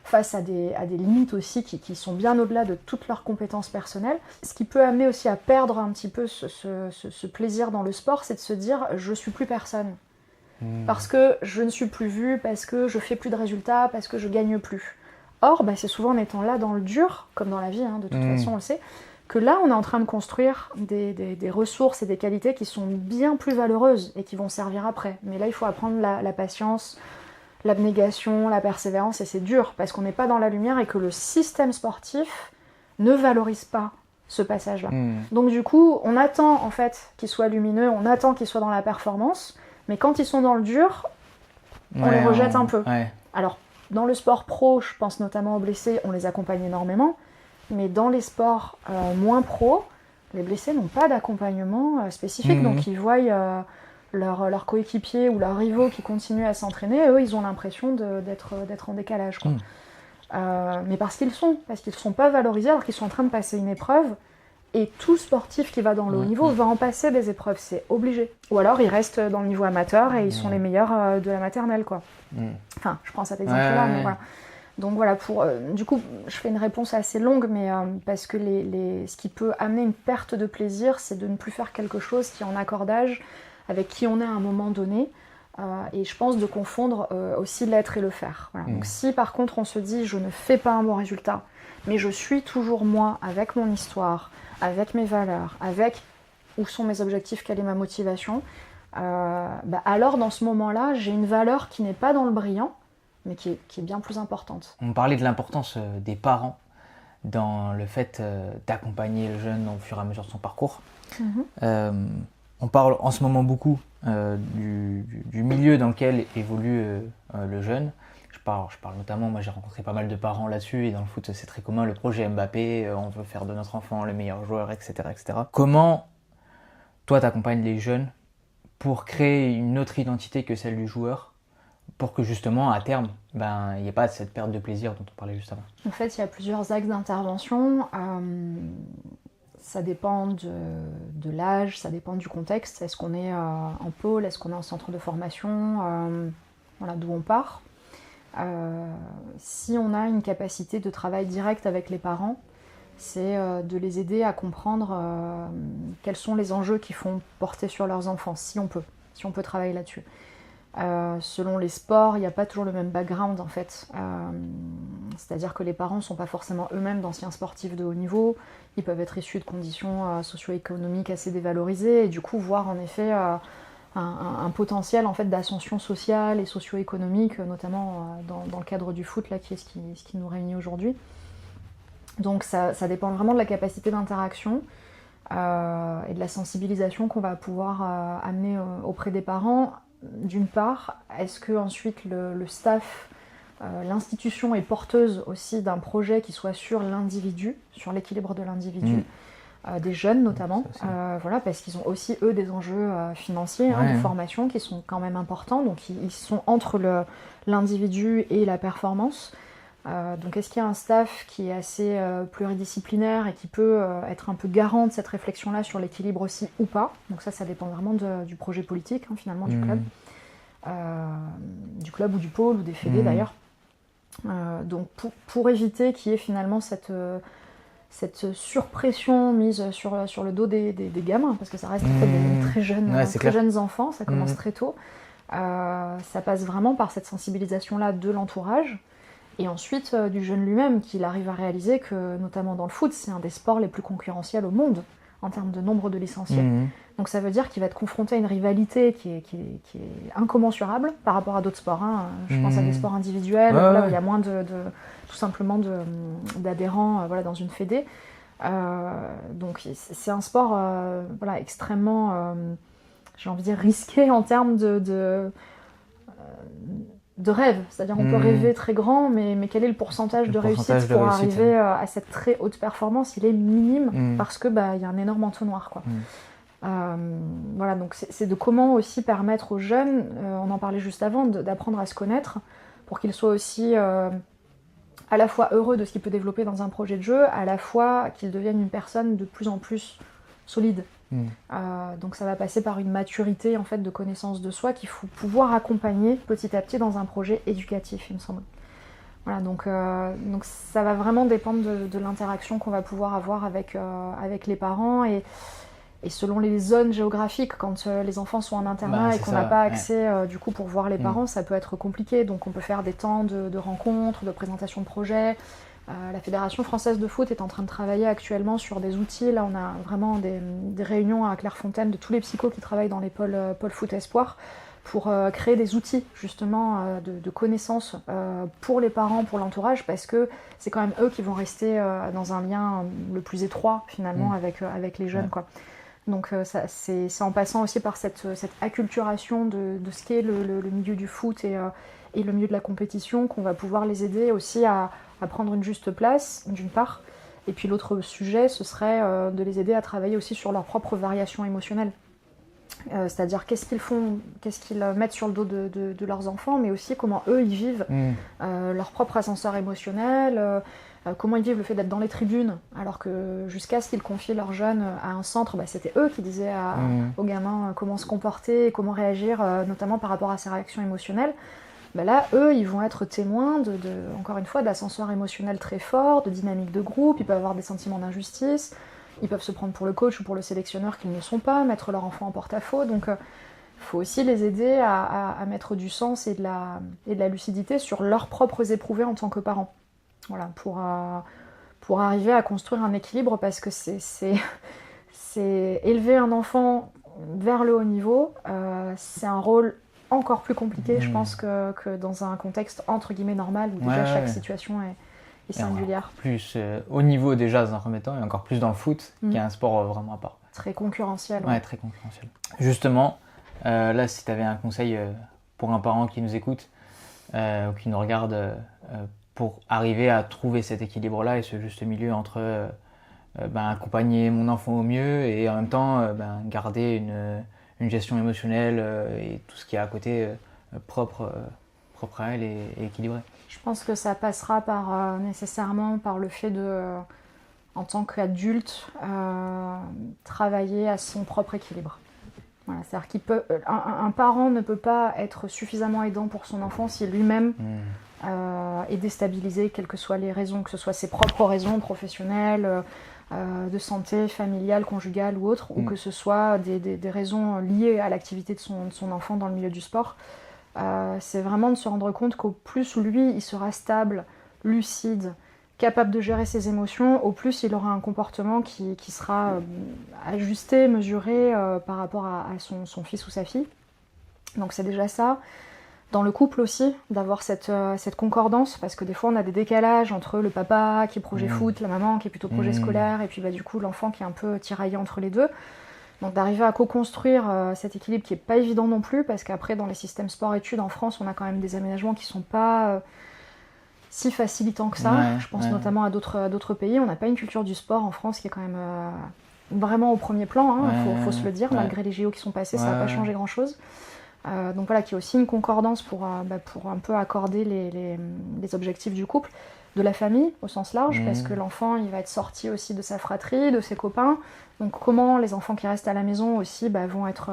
[SPEAKER 1] face à des limites aussi qui sont bien au-delà de toutes leurs compétences personnelles. Ce qui peut amener aussi à perdre un petit peu ce plaisir dans le sport, c'est de se dire « je suis plus personne ». Parce que je ne suis plus vue, parce que je fais plus de résultats, parce que je gagne plus. Or, c'est souvent en étant là dans le dur, comme dans la vie, de toute façon on le sait, que là on est en train de construire des ressources et des qualités qui sont bien plus valeureuses et qui vont servir après. Mais là il faut apprendre la patience, l'abnégation, la persévérance, et c'est dur parce qu'on n'est pas dans la lumière et que le système sportif ne valorise pas ce passage-là. Donc du coup, on attend en fait qu'ils soient lumineux, on attend qu'ils soient dans la performance, mais quand ils sont dans le dur, on les rejette un peu. Alors, dans le sport pro, je pense notamment aux blessés, on les accompagne énormément, mais dans les sports moins pro, les blessés n'ont pas d'accompagnement spécifique, donc ils voient leurs coéquipiers ou leurs rivaux qui continuent à s'entraîner, eux ils ont l'impression d'être en décalage, quoi. Mais parce qu'ils sont pas valorisés alors qu'ils sont en train de passer une épreuve, et tout sportif qui va dans le haut niveau va en passer des épreuves, c'est obligé. Ou alors ils restent dans le niveau amateur et ils sont les meilleurs de la maternelle, quoi. Enfin, je prends cet exemple-là, mais voilà. Donc voilà, du coup, je fais une réponse assez longue, mais parce que ce qui peut amener une perte de plaisir, c'est de ne plus faire quelque chose qui est en accordage avec qui on est à un moment donné, et je pense de confondre aussi l'être et le faire. Voilà. Donc si par contre on se dit je ne fais pas un bon résultat, mais je suis toujours moi, avec mon histoire, avec mes valeurs, avec où sont mes objectifs, quelle est ma motivation, alors dans ce moment-là, j'ai une valeur qui n'est pas dans le brillant, mais qui est bien plus importante.
[SPEAKER 2] On parlait de l'importance des parents dans le fait d'accompagner le jeune au fur et à mesure de son parcours. On parle en ce moment beaucoup du milieu dans lequel évolue le jeune. Je parle notamment, moi j'ai rencontré pas mal de parents là-dessus, et dans le foot c'est très commun, le projet Mbappé, on veut faire de notre enfant le meilleur joueur, etc. etc. Comment toi t'accompagnes les jeunes pour créer une autre identité que celle du joueur, pour que justement à terme, il n'y ait pas cette perte de plaisir dont on parlait juste avant?
[SPEAKER 1] En fait, il y a plusieurs axes d'intervention. Ça dépend de l'âge, ça dépend du contexte. Est-ce qu'on est en pôle, est-ce qu'on est en centre de formation, d'où on part. Si on a une capacité de travail direct avec les parents, c'est de les aider à comprendre quels sont les enjeux qu'ils font porter sur leurs enfants, si on peut travailler là-dessus. Selon les sports, il n'y a pas toujours le même background en fait. C'est-à-dire que les parents ne sont pas forcément eux-mêmes d'anciens sportifs de haut niveau. Ils peuvent être issus de conditions socio-économiques assez dévalorisées et du coup voir en effet un potentiel en fait d'ascension sociale et socio-économique, notamment dans le cadre du foot là, qui est ce qui nous réunit aujourd'hui. Donc ça dépend vraiment de la capacité d'interaction et de la sensibilisation qu'on va pouvoir amener auprès des parents. D'une part, est-ce que ensuite le staff, l'institution est porteuse aussi d'un projet qui soit sur l'individu, sur l'équilibre de l'individu, des jeunes notamment, voilà, parce qu'ils ont aussi eux des enjeux financiers, de formation qui sont quand même importants, donc ils sont entre l'individu et la performance. Donc est-ce qu'il y a un staff qui est assez pluridisciplinaire et qui peut être un peu garant de cette réflexion-là sur l'équilibre aussi ou pas? Donc ça dépend vraiment du projet politique finalement du club ou du pôle ou des fédés d'ailleurs. Donc pour éviter qu'il y ait finalement cette surpression mise sur le dos des gamins, parce que ça reste en fait des très jeunes enfants, ça commence très tôt, ça passe vraiment par cette sensibilisation-là de l'entourage. Et ensuite, du jeune lui-même, qu'il arrive à réaliser que, notamment dans le foot, c'est un des sports les plus concurrentiels au monde, en termes de nombre de licenciés. Donc ça veut dire qu'il va être confronté à une rivalité qui est incommensurable par rapport à d'autres sports. Je pense à des sports individuels, où il y a moins tout simplement d'adhérents dans une fédé. Donc c'est un sport extrêmement, j'ai envie de dire, risqué en termes de rêve, c'est-à-dire on peut rêver très grand, mais quel est le pourcentage de réussite pour arriver à cette très haute performance? Il est minime parce que il y a un énorme entonnoir, quoi. Voilà, donc c'est de comment aussi permettre aux jeunes, on en parlait juste avant, d'apprendre à se connaître pour qu'ils soient aussi à la fois heureux de ce qu'ils peuvent développer dans un projet de jeu, à la fois qu'ils deviennent une personne de plus en plus solide. Donc ça va passer par une maturité en fait de connaissance de soi qu'il faut pouvoir accompagner petit à petit dans un projet éducatif, il me semble. Voilà, donc ça va vraiment dépendre de l'interaction qu'on va pouvoir avoir avec les parents et selon les zones géographiques, quand les enfants sont en internat et qu'on n'a pas accès du coup pour voir les parents, ça peut être compliqué. Donc on peut faire des temps de rencontres, de présentation de projets. La Fédération française de foot est en train de travailler actuellement sur des outils. Là, on a vraiment des réunions à Clairefontaine de tous les psychos qui travaillent dans les pôles foot espoir pour créer des outils justement de connaissances pour les parents, pour l'entourage, parce que c'est quand même eux qui vont rester dans un lien le plus étroit finalement avec les jeunes, quoi. Donc c'est en passant aussi par cette acculturation de ce qu'est le milieu du foot et le milieu de la compétition qu'on va pouvoir les aider aussi à prendre une juste place, d'une part. Et puis l'autre sujet, ce serait de les aider à travailler aussi sur leurs propres variations émotionnelles. C'est-à-dire qu'est-ce qu'ils font, qu'est-ce qu'ils mettent sur le dos de leurs enfants, mais aussi comment eux, ils vivent leur propre ascenseur émotionnel, comment ils vivent le fait d'être dans les tribunes, alors que jusqu'à ce qu'ils confient leurs jeunes à un centre, c'était eux qui disaient aux gamins comment se comporter, comment réagir, notamment par rapport à ces réactions émotionnelles. Là, eux, ils vont être témoins encore une fois, d'ascenseurs émotionnels très forts, de dynamiques de groupe, ils peuvent avoir des sentiments d'injustice, ils peuvent se prendre pour le coach ou pour le sélectionneur qu'ils ne sont pas, mettre leur enfant en porte-à-faux. Donc, il faut aussi les aider à mettre du sens et de la lucidité sur leurs propres éprouvés en tant que parents. Voilà, pour arriver à construire un équilibre, parce que c'est élever un enfant vers le haut niveau, c'est un rôle encore plus compliqué, je pense, que dans un contexte entre guillemets normal où déjà chaque situation est singulière.
[SPEAKER 2] Plus au niveau déjà dans un premier temps et encore plus dans le foot qui est un sport vraiment à part.
[SPEAKER 1] Très concurrentiel.
[SPEAKER 2] Ouais, très concurrentiel. Justement, là si tu avais un conseil pour un parent qui nous écoute ou qui nous regarde pour arriver à trouver cet équilibre-là et ce juste milieu entre accompagner mon enfant au mieux et en même temps garder une gestion émotionnelle et tout ce qui est à côté propre à elle et équilibré.
[SPEAKER 1] Je pense que ça passera nécessairement par le fait en tant qu'adulte, travailler à son propre équilibre. Voilà, c'est-à-dire un parent ne peut pas être suffisamment aidant pour son enfant si lui-même est déstabilisé, quelles que soient les raisons, que ce soit ses propres raisons professionnelles, de santé, familiale, conjugale ou autre, ou que ce soit des raisons liées à l'activité de son enfant dans le milieu du sport. c'est vraiment de se rendre compte qu'au plus lui, il sera stable, lucide, capable de gérer ses émotions, au plus il aura un comportement qui sera ajusté, mesuré par rapport à son fils ou sa fille. Donc c'est déjà ça. Dans le couple aussi, d'avoir cette concordance, parce que des fois on a des décalages entre le papa qui est projet foot, la maman qui est plutôt projet scolaire, et puis du coup l'enfant qui est un peu tiraillé entre les deux. Donc d'arriver à co-construire cet équilibre qui n'est pas évident non plus, parce qu'après dans les systèmes sport-études en France, on a quand même des aménagements qui ne sont pas si facilitants que ça. Je pense notamment à d'autres pays. On n'a pas une culture du sport en France qui est quand même vraiment au premier plan, faut se le dire, malgré les JO qui sont passés, ça n'a pas changé grand-chose. Donc voilà, qui est aussi une concordance pour un peu accorder les objectifs du couple, de la famille au sens large, parce que l'enfant il va être sorti aussi de sa fratrie, de ses copains. Donc comment les enfants qui restent à la maison aussi vont être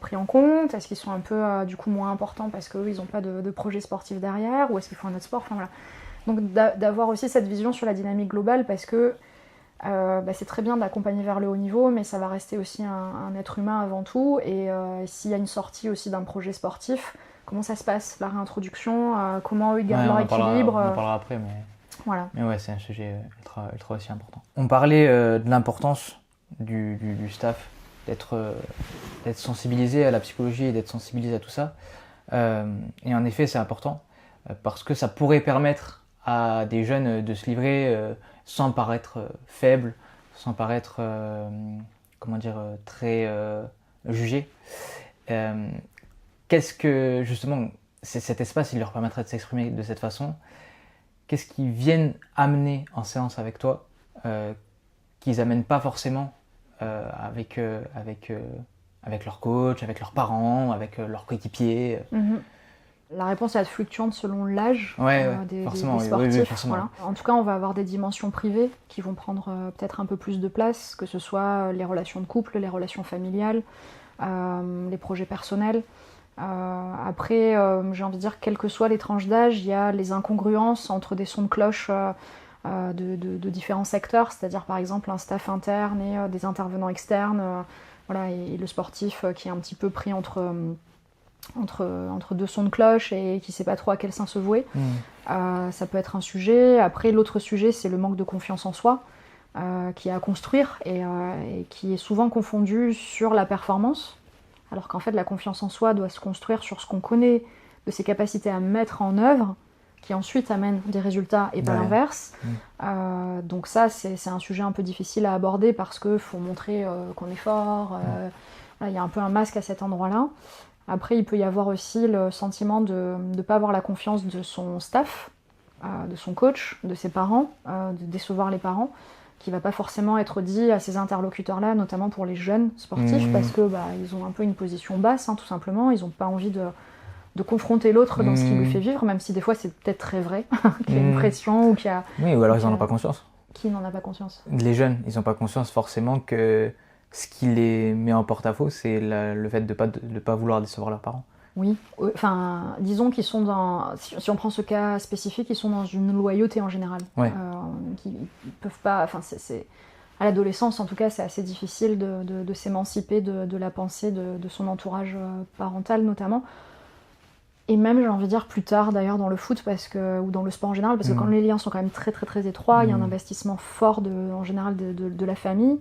[SPEAKER 1] pris en compte? Est-ce qu'ils sont un peu du coup moins importants parce qu'eux ils n'ont pas de projet sportif derrière, ou est-ce qu'ils font un autre sport? Enfin voilà. Donc d'avoir aussi cette vision sur la dynamique globale, parce que c'est très bien d'accompagner vers le haut niveau, mais ça va rester aussi un être humain avant tout, et s'il y a une sortie aussi d'un projet sportif, comment ça se passe, la réintroduction, comment eux ils gardent leur équilibre.
[SPEAKER 2] On en parlera après, mais...
[SPEAKER 1] Voilà.
[SPEAKER 2] Mais ouais, c'est un sujet ultra aussi important. On parlait de l'importance du staff, d'être sensibilisé à la psychologie et d'être sensibilisé à tout ça. Et en effet, c'est important parce que ça pourrait permettre à des jeunes de se livrer sans paraître faible, sans paraître très jugé. Qu'est-ce que justement cet espace il leur permettrait de s'exprimer de cette façon? Qu'est-ce qu'ils viennent amener en séance avec toi qu'ils amènent pas forcément avec leur coach, avec leurs parents, avec leurs coéquipiers?
[SPEAKER 1] La réponse va être fluctuante selon l'âge des sportifs.
[SPEAKER 2] Oui, forcément.
[SPEAKER 1] Voilà. En tout cas, on va avoir des dimensions privées qui vont prendre peut-être un peu plus de place, que ce soit les relations de couple, les relations familiales, les projets personnels. Après, j'ai envie de dire, quelles que soient les tranches d'âge, il y a les incongruences entre des sons de cloche de différents secteurs, c'est-à-dire par exemple un staff interne et des intervenants externes, et le sportif qui est un petit peu pris entre deux sons de cloche et qui ne sait pas trop à quel sein se vouer. Ça peut être un sujet. Après, l'autre sujet, c'est le manque de confiance en soi, qui est à construire et qui est souvent confondu sur la performance. Alors qu'en fait, la confiance en soi doit se construire sur ce qu'on connaît de ses capacités à mettre en œuvre, qui ensuite amène des résultats et pas l'inverse. Donc ça, c'est un sujet un peu difficile à aborder parce qu'il faut montrer qu'on est fort. Il y a un peu un masque à cet endroit-là. Après, il peut y avoir aussi le sentiment de ne pas avoir la confiance de son staff, de son coach, de ses parents, de décevoir les parents, qui ne va pas forcément être dit à ces interlocuteurs-là, notamment pour les jeunes sportifs, parce que ils ont un peu une position basse, tout simplement. Ils n'ont pas envie de confronter l'autre dans ce qui lui fait vivre, même si des fois c'est peut-être très vrai, qu'il y a une pression ou qu'il y a...
[SPEAKER 2] Oui, ou alors ils n'en ont pas conscience.
[SPEAKER 1] Qui n'en a pas conscience?
[SPEAKER 2] Les jeunes, ils n'ont pas conscience forcément que ce qui les met en porte-à-faux, c'est le fait de pas vouloir décevoir leurs parents.
[SPEAKER 1] Oui, disons qu'ils sont dans... Si on prend ce cas spécifique, ils sont dans une loyauté en général. Ils peuvent pas... À l'adolescence, en tout cas, c'est assez difficile de s'émanciper de la pensée de son entourage parental, notamment. Et même, j'ai envie de dire, plus tard, d'ailleurs, dans le foot ou dans le sport en général, parce que quand les liens sont quand même très, très, très étroits, il y a un investissement fort, en général, de la famille.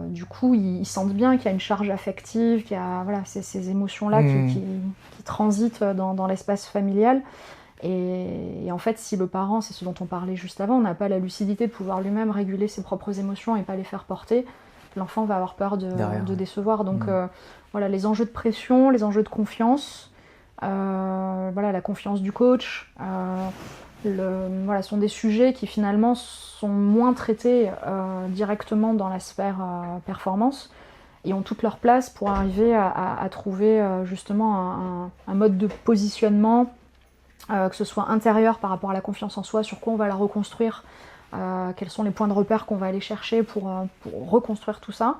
[SPEAKER 1] Du coup, ils sentent bien qu'il y a une charge affective, qu'il y a ces émotions-là qui transitent dans l'espace familial. Et en fait, si le parent, c'est ce dont on parlait juste avant, n'a pas la lucidité de pouvoir lui-même réguler ses propres émotions et pas les faire porter, l'enfant va avoir peur de décevoir. Donc les enjeux de pression, les enjeux de confiance, la confiance du coach, sont des sujets qui finalement sont moins traités directement dans la sphère performance et ont toute leur place pour arriver à trouver justement un mode de positionnement, que ce soit intérieur par rapport à la confiance en soi, sur quoi on va la reconstruire, quels sont les points de repère qu'on va aller chercher pour reconstruire tout ça,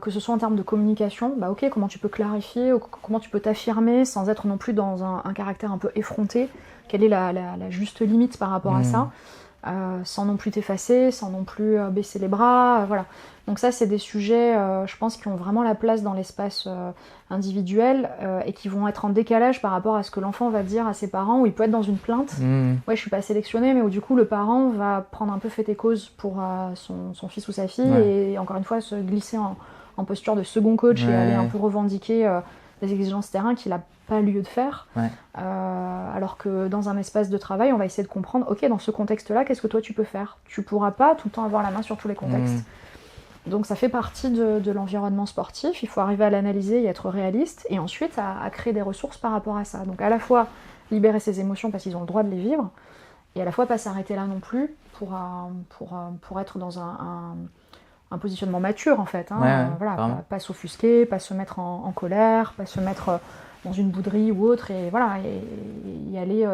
[SPEAKER 1] que ce soit en termes de communication, comment tu peux clarifier, comment tu peux t'affirmer sans être non plus dans un caractère un peu effronté, quelle est la juste limite par rapport à ça. sans non plus t'effacer, sans non plus baisser les bras, voilà. Donc ça, c'est des sujets, je pense, qui ont vraiment la place dans l'espace individuel et qui vont être en décalage par rapport à ce que l'enfant va dire à ses parents, où il peut être dans une plainte. Ouais, je suis pas sélectionné, mais où du coup le parent va prendre un peu fait et cause pour son fils ou sa fille et encore une fois se glisser en posture de second coach et aller un peu revendiquer des exigences terrain qu'il a pas lieu de faire. Alors que dans un espace de travail, on va essayer de comprendre, ok, dans ce contexte-là, qu'est-ce que toi tu peux faire? Tu pourras pas tout le temps avoir la main sur tous les contextes. Donc ça fait partie de l'environnement sportif, il faut arriver à l'analyser et être réaliste, et ensuite à créer des ressources par rapport à ça. Donc à la fois libérer ses émotions parce qu'ils ont le droit de les vivre, et à la fois pas s'arrêter là non plus pour être dans un positionnement mature en fait. Voilà, pas s'offusquer, pas se mettre en colère, pas se mettre dans une bouderie ou autre, et voilà, et y aller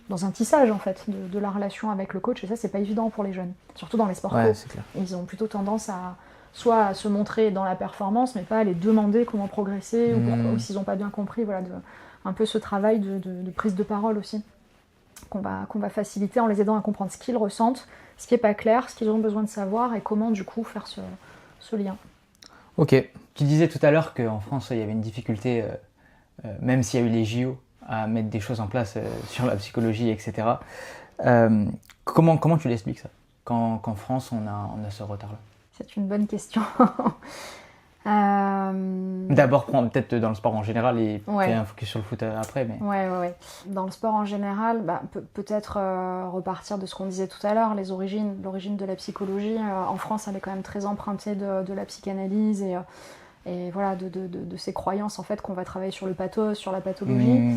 [SPEAKER 1] dans un tissage en fait de la relation avec le coach, et ça c'est pas évident pour les jeunes, surtout dans les sports co. Ils ont plutôt tendance à soit à se montrer dans la performance mais pas à les demander comment progresser ou s'ils n'ont pas bien compris, voilà, un peu ce travail de prise de parole aussi qu'on va faciliter en les aidant à comprendre ce qu'ils ressentent, ce qui n'est pas clair, ce qu'ils ont besoin de savoir et comment du coup faire ce lien.
[SPEAKER 2] Ok, tu disais tout à l'heure qu'en France il y avait une difficulté, même s'il y a eu les JO, à mettre des choses en place sur la psychologie, etc. Comment tu l'expliques ça qu'en France on a ce retard-là?
[SPEAKER 1] C'est une bonne question.
[SPEAKER 2] D'abord prendre peut-être dans le sport en général et faire un focus sur le foot après. Mais...
[SPEAKER 1] Ouais. Dans le sport en général, peut-être repartir de ce qu'on disait tout à l'heure, l'origine de la psychologie. En France, elle est quand même très empruntée de la psychanalyse et voilà, de ces croyances en fait qu'on va travailler sur le pathos, sur la pathologie,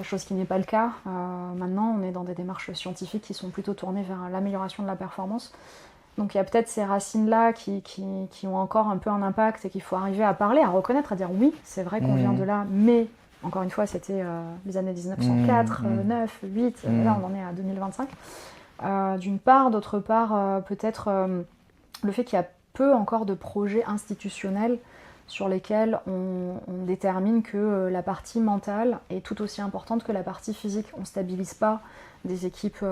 [SPEAKER 1] chose qui n'est pas le cas. Maintenant, on est dans des démarches scientifiques qui sont plutôt tournées vers l'amélioration de la performance. Donc il y a peut-être ces racines-là qui ont encore un peu un impact et qu'il faut arriver à parler, à reconnaître, à dire oui, c'est vrai qu'on vient de là, mais encore une fois, c'était les années 1904, 9, 8, là on en est à 2025. D'une part, d'autre part, peut-être le fait qu'il y a peu encore de projets institutionnels sur lesquels on détermine que la partie mentale est tout aussi importante que la partie physique. On ne stabilise pas des équipes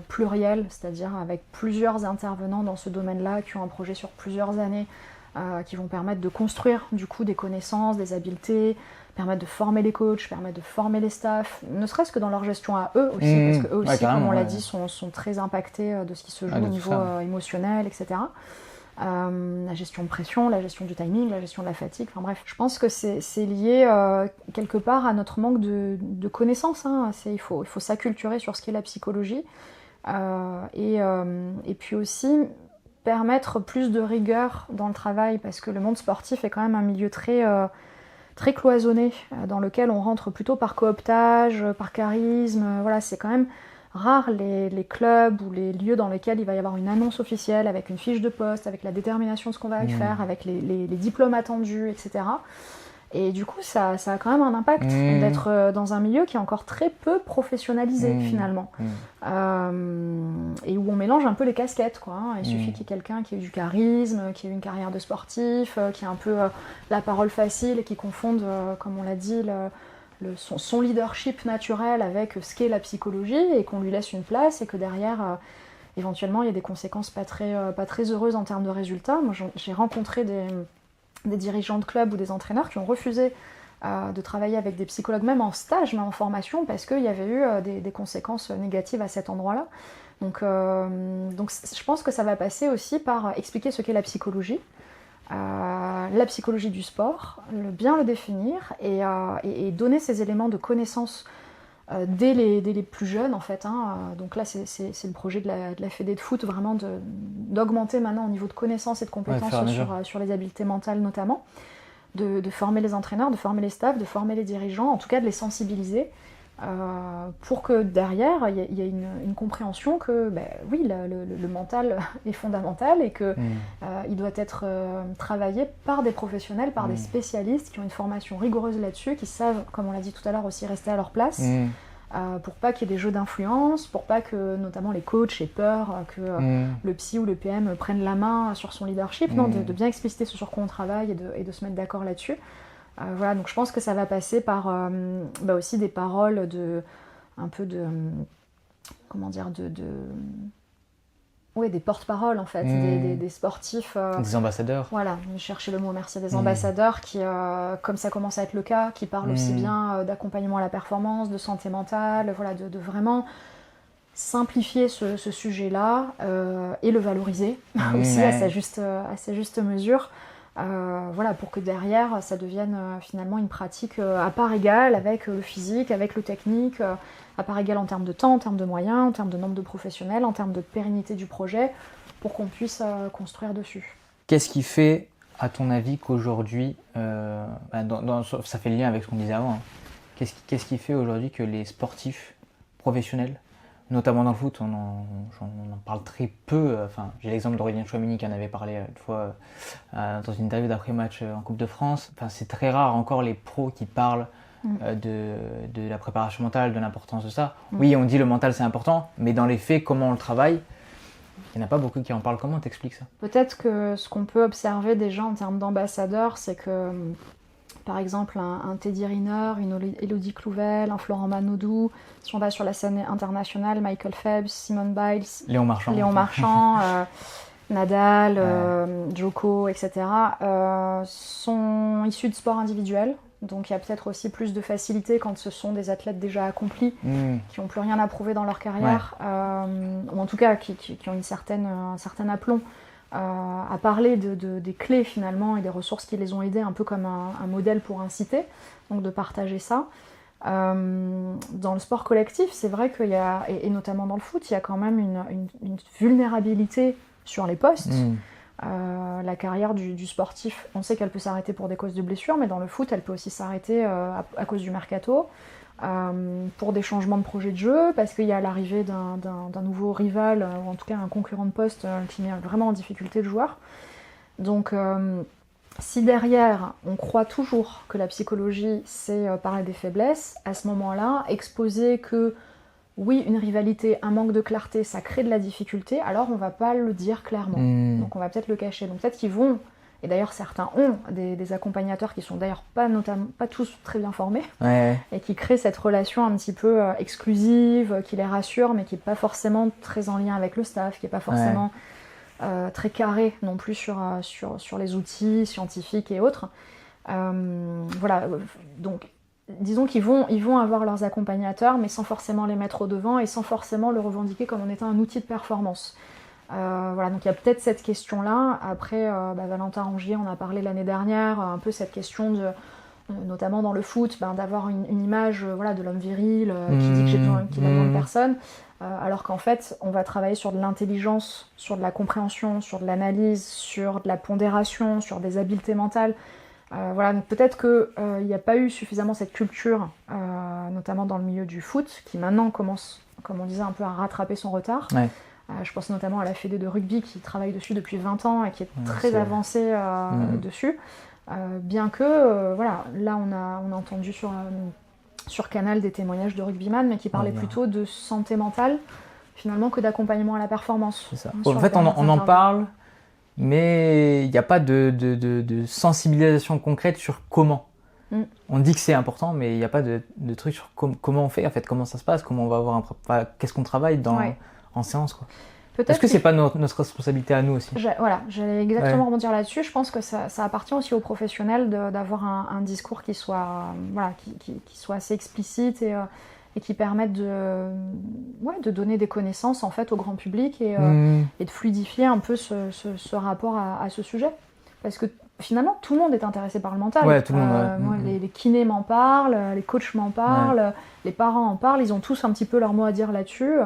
[SPEAKER 1] plurielles, c'est-à-dire avec plusieurs intervenants dans ce domaine-là qui ont un projet sur plusieurs années, qui vont permettre de construire du coup des connaissances, des habiletés, permettre de former les coachs, permettre de former les staffs, ne serait-ce que dans leur gestion à eux aussi, parce qu'eux aussi, comme on l'a dit, sont très impactés de ce qui se joue au niveau émotionnel, etc. La gestion de pression, la gestion du timing, la gestion de la fatigue, enfin bref. Je pense que c'est lié quelque part à notre manque de connaissances. Il faut s'acculturer sur ce qu'est la psychologie et puis aussi permettre plus de rigueur dans le travail, parce que le monde sportif est quand même un milieu très cloisonné, dans lequel on rentre plutôt par cooptage, par charisme. Voilà, c'est quand même rare les clubs ou les lieux dans lesquels il va y avoir une annonce officielle avec une fiche de poste, avec la détermination de ce qu'on va y faire, avec les diplômes attendus, etc. Et du coup, ça a quand même un impact d'être dans un milieu qui est encore très peu professionnalisé finalement. Et où on mélange un peu les casquettes, quoi. Il suffit qu'il y ait quelqu'un qui ait du charisme, qui ait une carrière de sportif, qui ait un peu la parole facile et qui confonde, comme on l'a dit, son leadership naturel avec ce qu'est la psychologie, et qu'on lui laisse une place, et que derrière, éventuellement, il y a des conséquences pas très heureuses en termes de résultats. Moi, j'ai rencontré des dirigeants de clubs ou des entraîneurs qui ont refusé de travailler avec des psychologues, même en stage, même en formation, parce qu'il y avait eu des conséquences négatives à cet endroit-là. Donc je pense que ça va passer aussi par expliquer ce qu'est la psychologie, la psychologie du sport, bien le définir et donner ces éléments de connaissance dès les plus jeunes en fait. Donc là c'est le projet de la Fédé de foot, vraiment d'augmenter maintenant au niveau de connaissances et de compétences sur les habiletés mentales notamment, de former les entraîneurs, de former les staffs, de former les dirigeants, en tout cas de les sensibiliser pour que derrière il y ait une compréhension que oui, le mental est fondamental et que il doit être travaillé par des professionnels, par des spécialistes qui ont une formation rigoureuse là-dessus, qui savent, comme on l'a dit tout à l'heure aussi, rester à leur place, pour pas qu'il y ait des jeux d'influence, pour pas que notamment les coachs aient peur que le psy ou le PM prennent la main sur son leadership. Non, de bien expliciter ce sur quoi on travaille et de se mettre d'accord là-dessus. Voilà, donc je pense que ça va passer par aussi des paroles comment dire, des porte-paroles en fait, des sportifs.
[SPEAKER 2] Des ambassadeurs.
[SPEAKER 1] Voilà, je cherchais le mot, merci, des ambassadeurs qui, comme ça commence à être le cas, qui parlent aussi bien d'accompagnement à la performance, de santé mentale, voilà, de vraiment simplifier ce sujet-là et le valoriser aussi à sa juste mesure. Voilà, pour que derrière ça devienne finalement une pratique à part égale avec le physique, avec le technique, à part égale en termes de temps, en termes de moyens, en termes de nombre de professionnels, en termes de pérennité du projet, pour qu'on puisse construire dessus.
[SPEAKER 2] Qu'est-ce qui fait, à ton avis, qu'aujourd'hui, ça fait le lien avec ce qu'on disait avant, hein. Qu'est-ce qui fait aujourd'hui que les sportifs professionnels, notamment dans le foot, on en parle très peu. Enfin, j'ai l'exemple d'Aurélien Tchouaméni qui en avait parlé une fois dans une interview d'après-match en Coupe de France. Enfin, c'est très rare encore les pros qui parlent de la préparation mentale, de l'importance de ça. Oui, on dit le mental c'est important, mais dans les faits, comment on le travaille, il n'y en a pas beaucoup qui en parlent. Comment t'expliques ça?
[SPEAKER 1] Peut-être que ce qu'on peut observer déjà en termes d'ambassadeurs, c'est que par exemple un Teddy Riner, une Elodie Clouvel, un Florent Manodou, si on va sur la scène internationale, Michael Phelps, Simone Biles, Léon Marchand, Nadal, Djoko, etc. Sont issus de sports individuels. Donc il y a peut-être aussi plus de facilité quand ce sont des athlètes déjà accomplis, qui n'ont plus rien à prouver dans leur carrière, ou en tout cas qui ont un certain aplomb à parler des clés finalement et des ressources qui les ont aidés, un peu comme un modèle pour inciter, donc de partager ça. Dans le sport collectif, c'est vrai qu'il y a, et notamment dans le foot, il y a quand même une vulnérabilité sur les postes. La carrière du sportif, on sait qu'elle peut s'arrêter pour des causes de blessures, mais dans le foot, elle peut aussi s'arrêter à cause du mercato, pour des changements de projet de jeu, parce qu'il y a l'arrivée d'un nouveau rival, ou en tout cas un concurrent de poste qui met vraiment en difficulté le joueur. Donc si derrière, on croit toujours que la psychologie, c'est parler des faiblesses, à ce moment-là, exposer que oui, une rivalité, un manque de clarté, ça crée de la difficulté, alors on va pas le dire clairement. Donc on va peut-être le cacher. Donc peut-être qu'ils vont, et d'ailleurs certains ont des accompagnateurs qui sont d'ailleurs pas tous très bien formés, et qui créent cette relation un petit peu exclusive, qui les rassure, mais qui n'est pas forcément très en lien avec le staff, qui n'est pas forcément très carré non plus sur les outils scientifiques et autres. Voilà, donc disons qu'ils vont avoir leurs accompagnateurs, mais sans forcément les mettre au devant et sans forcément le revendiquer comme en étant un outil de performance. Voilà, donc il y a peut-être cette question-là. Après, Valentin Rongier, on a parlé l'année dernière, un peu cette question notamment dans le foot, d'avoir une image de l'homme viril qui dit qu'il a besoin de personne, alors qu'en fait, on va travailler sur de l'intelligence, sur de la compréhension, sur de l'analyse, sur de la pondération, sur des habiletés mentales. Voilà, donc peut-être qu'il n'y a pas eu suffisamment cette culture, notamment dans le milieu du foot, qui maintenant commence, comme on disait, un peu à rattraper son retard. Je pense notamment à la Fédé de rugby qui travaille dessus depuis 20 ans et qui est très avancée dessus. Bien que, là on a entendu sur Canal des témoignages de rugbyman, mais qui parlaient plutôt de santé mentale, finalement, que d'accompagnement à la performance.
[SPEAKER 2] C'est ça. En fait, on en parle, mais il n'y a pas de sensibilisation concrète sur comment. On dit que c'est important, mais il n'y a pas de truc sur comment on fait, en fait, comment ça se passe, comment on va avoir qu'est-ce qu'on travaille en séance, quoi. Est-ce que c'est pas notre responsabilité à nous aussi?
[SPEAKER 1] J'allais exactement rebondir là-dessus. Je pense que ça appartient aussi aux professionnels d'avoir un discours qui soit, qui soit assez explicite et qui permette de donner des connaissances en fait au grand public et de fluidifier un peu ce rapport à ce sujet. Parce que finalement, tout le monde est intéressé par le mental.
[SPEAKER 2] Tout le monde,
[SPEAKER 1] les kinés m'en parlent, les coachs m'en parlent, les parents en parlent. Ils ont tous un petit peu leur mot à dire là-dessus.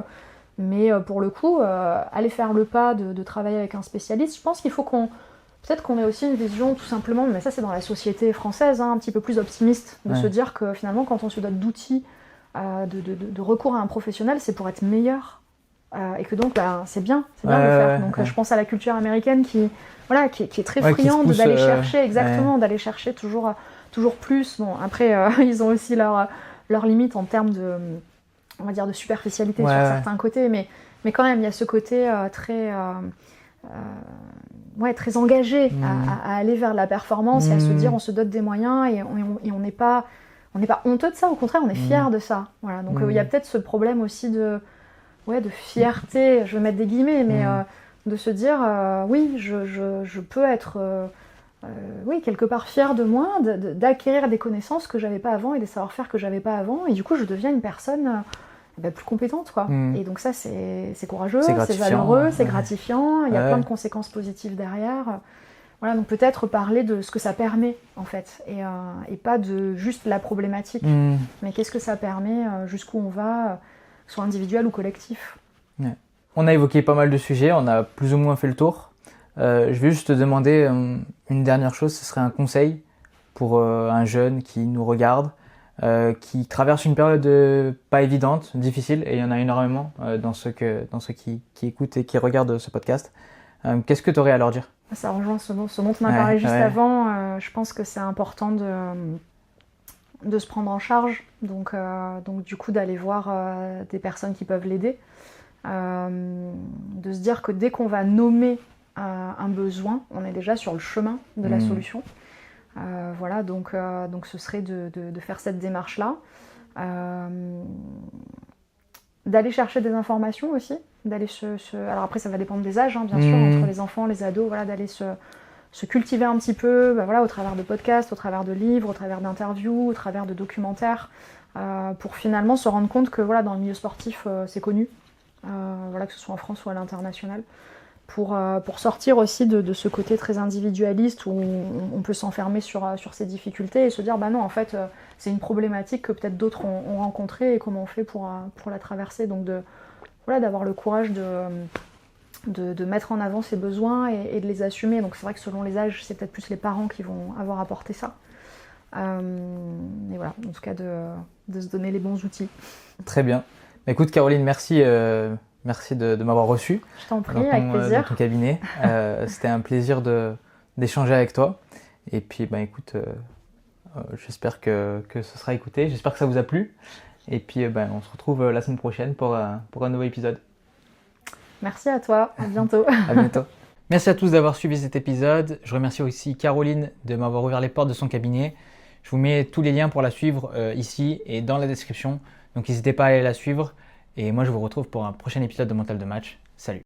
[SPEAKER 1] Mais pour le coup, aller faire le pas de travailler avec un spécialiste, je pense qu'il faut peut-être qu'on ait aussi une vision tout simplement, mais ça c'est dans la société française, un petit peu plus optimiste, de se dire que finalement quand on se dote d'outils, de recours à un professionnel, c'est pour être meilleur. Et que donc c'est bien de le faire. Donc je pense à la culture américaine qui est très friande d'aller chercher, d'aller chercher toujours plus. Bon, après, ils ont aussi leurs limites en termes on va dire de superficialité sur certains côtés, mais quand même il y a ce côté très engagé à aller vers la performance et à se dire on se dote des moyens et on n'est pas honteux de ça, au contraire on est fier de ça. Voilà, donc il y a peut-être ce problème aussi de de fierté, je vais mettre des guillemets, mais de se dire, oui, je peux être quelque part fière de moi, d'acquérir des connaissances que j'avais pas avant et des savoir-faire que j'avais pas avant, et du coup je deviens une personne plus compétente, quoi. Et donc ça c'est courageux, c'est valeureux, c'est gratifiant, il y a plein de conséquences positives derrière. Voilà, donc peut-être parler de ce que ça permet en fait, et pas de juste la problématique, mais qu'est-ce que ça permet, jusqu'où on va, soit individuel ou collectif.
[SPEAKER 2] Ouais. On a évoqué pas mal de sujets, on a plus ou moins fait le tour. Je vais juste te demander une dernière chose, ce serait un conseil pour un jeune qui nous regarde, qui traverse une période pas évidente, difficile, et il y en a énormément dans ceux qui écoutent et qui regardent ce podcast. Qu'est-ce que tu aurais à leur dire ?
[SPEAKER 1] Ça rejoint ce dont on a parlé juste avant. Je pense que c'est important de se prendre en charge, donc du coup d'aller voir des personnes qui peuvent l'aider, de se dire que dès qu'on va nommer un besoin, on est déjà sur le chemin de la solution. Voilà, donc ce serait de faire cette démarche-là. D'aller chercher des informations aussi, alors après ça va dépendre des âges, bien sûr, entre les enfants, les ados, voilà, d'aller se cultiver un petit peu, voilà, au travers de podcasts, au travers de livres, au travers d'interviews, au travers de documentaires, pour finalement se rendre compte que voilà, dans le milieu sportif c'est connu, voilà, que ce soit en France ou à l'international, pour sortir aussi de ce côté très individualiste où on peut s'enfermer sur ses difficultés et se dire non, en fait c'est une problématique que peut-être d'autres ont rencontrée et comment on fait pour la traverser, donc d'avoir le courage de mettre en avant ses besoins et de les assumer. Donc c'est vrai que selon les âges c'est peut-être plus les parents qui vont avoir apporté ça, et voilà, en tout cas de se donner les bons outils.
[SPEAKER 2] Très bien. Écoute Caroline, merci de m'avoir reçu.
[SPEAKER 1] Je t'en prie, avec plaisir.
[SPEAKER 2] Dans ton cabinet. C'était un plaisir d'échanger avec toi. Et puis, écoute, j'espère que ce sera écouté. J'espère que ça vous a plu. Et puis, on se retrouve la semaine prochaine pour un nouveau épisode.
[SPEAKER 1] Merci à toi. À bientôt.
[SPEAKER 2] À bientôt. Merci à tous d'avoir suivi cet épisode. Je remercie aussi Caroline de m'avoir ouvert les portes de son cabinet. Je vous mets tous les liens pour la suivre ici et dans la description. Donc, n'hésitez pas à aller la suivre. Et moi, je vous retrouve pour un prochain épisode de Mental de Match. Salut!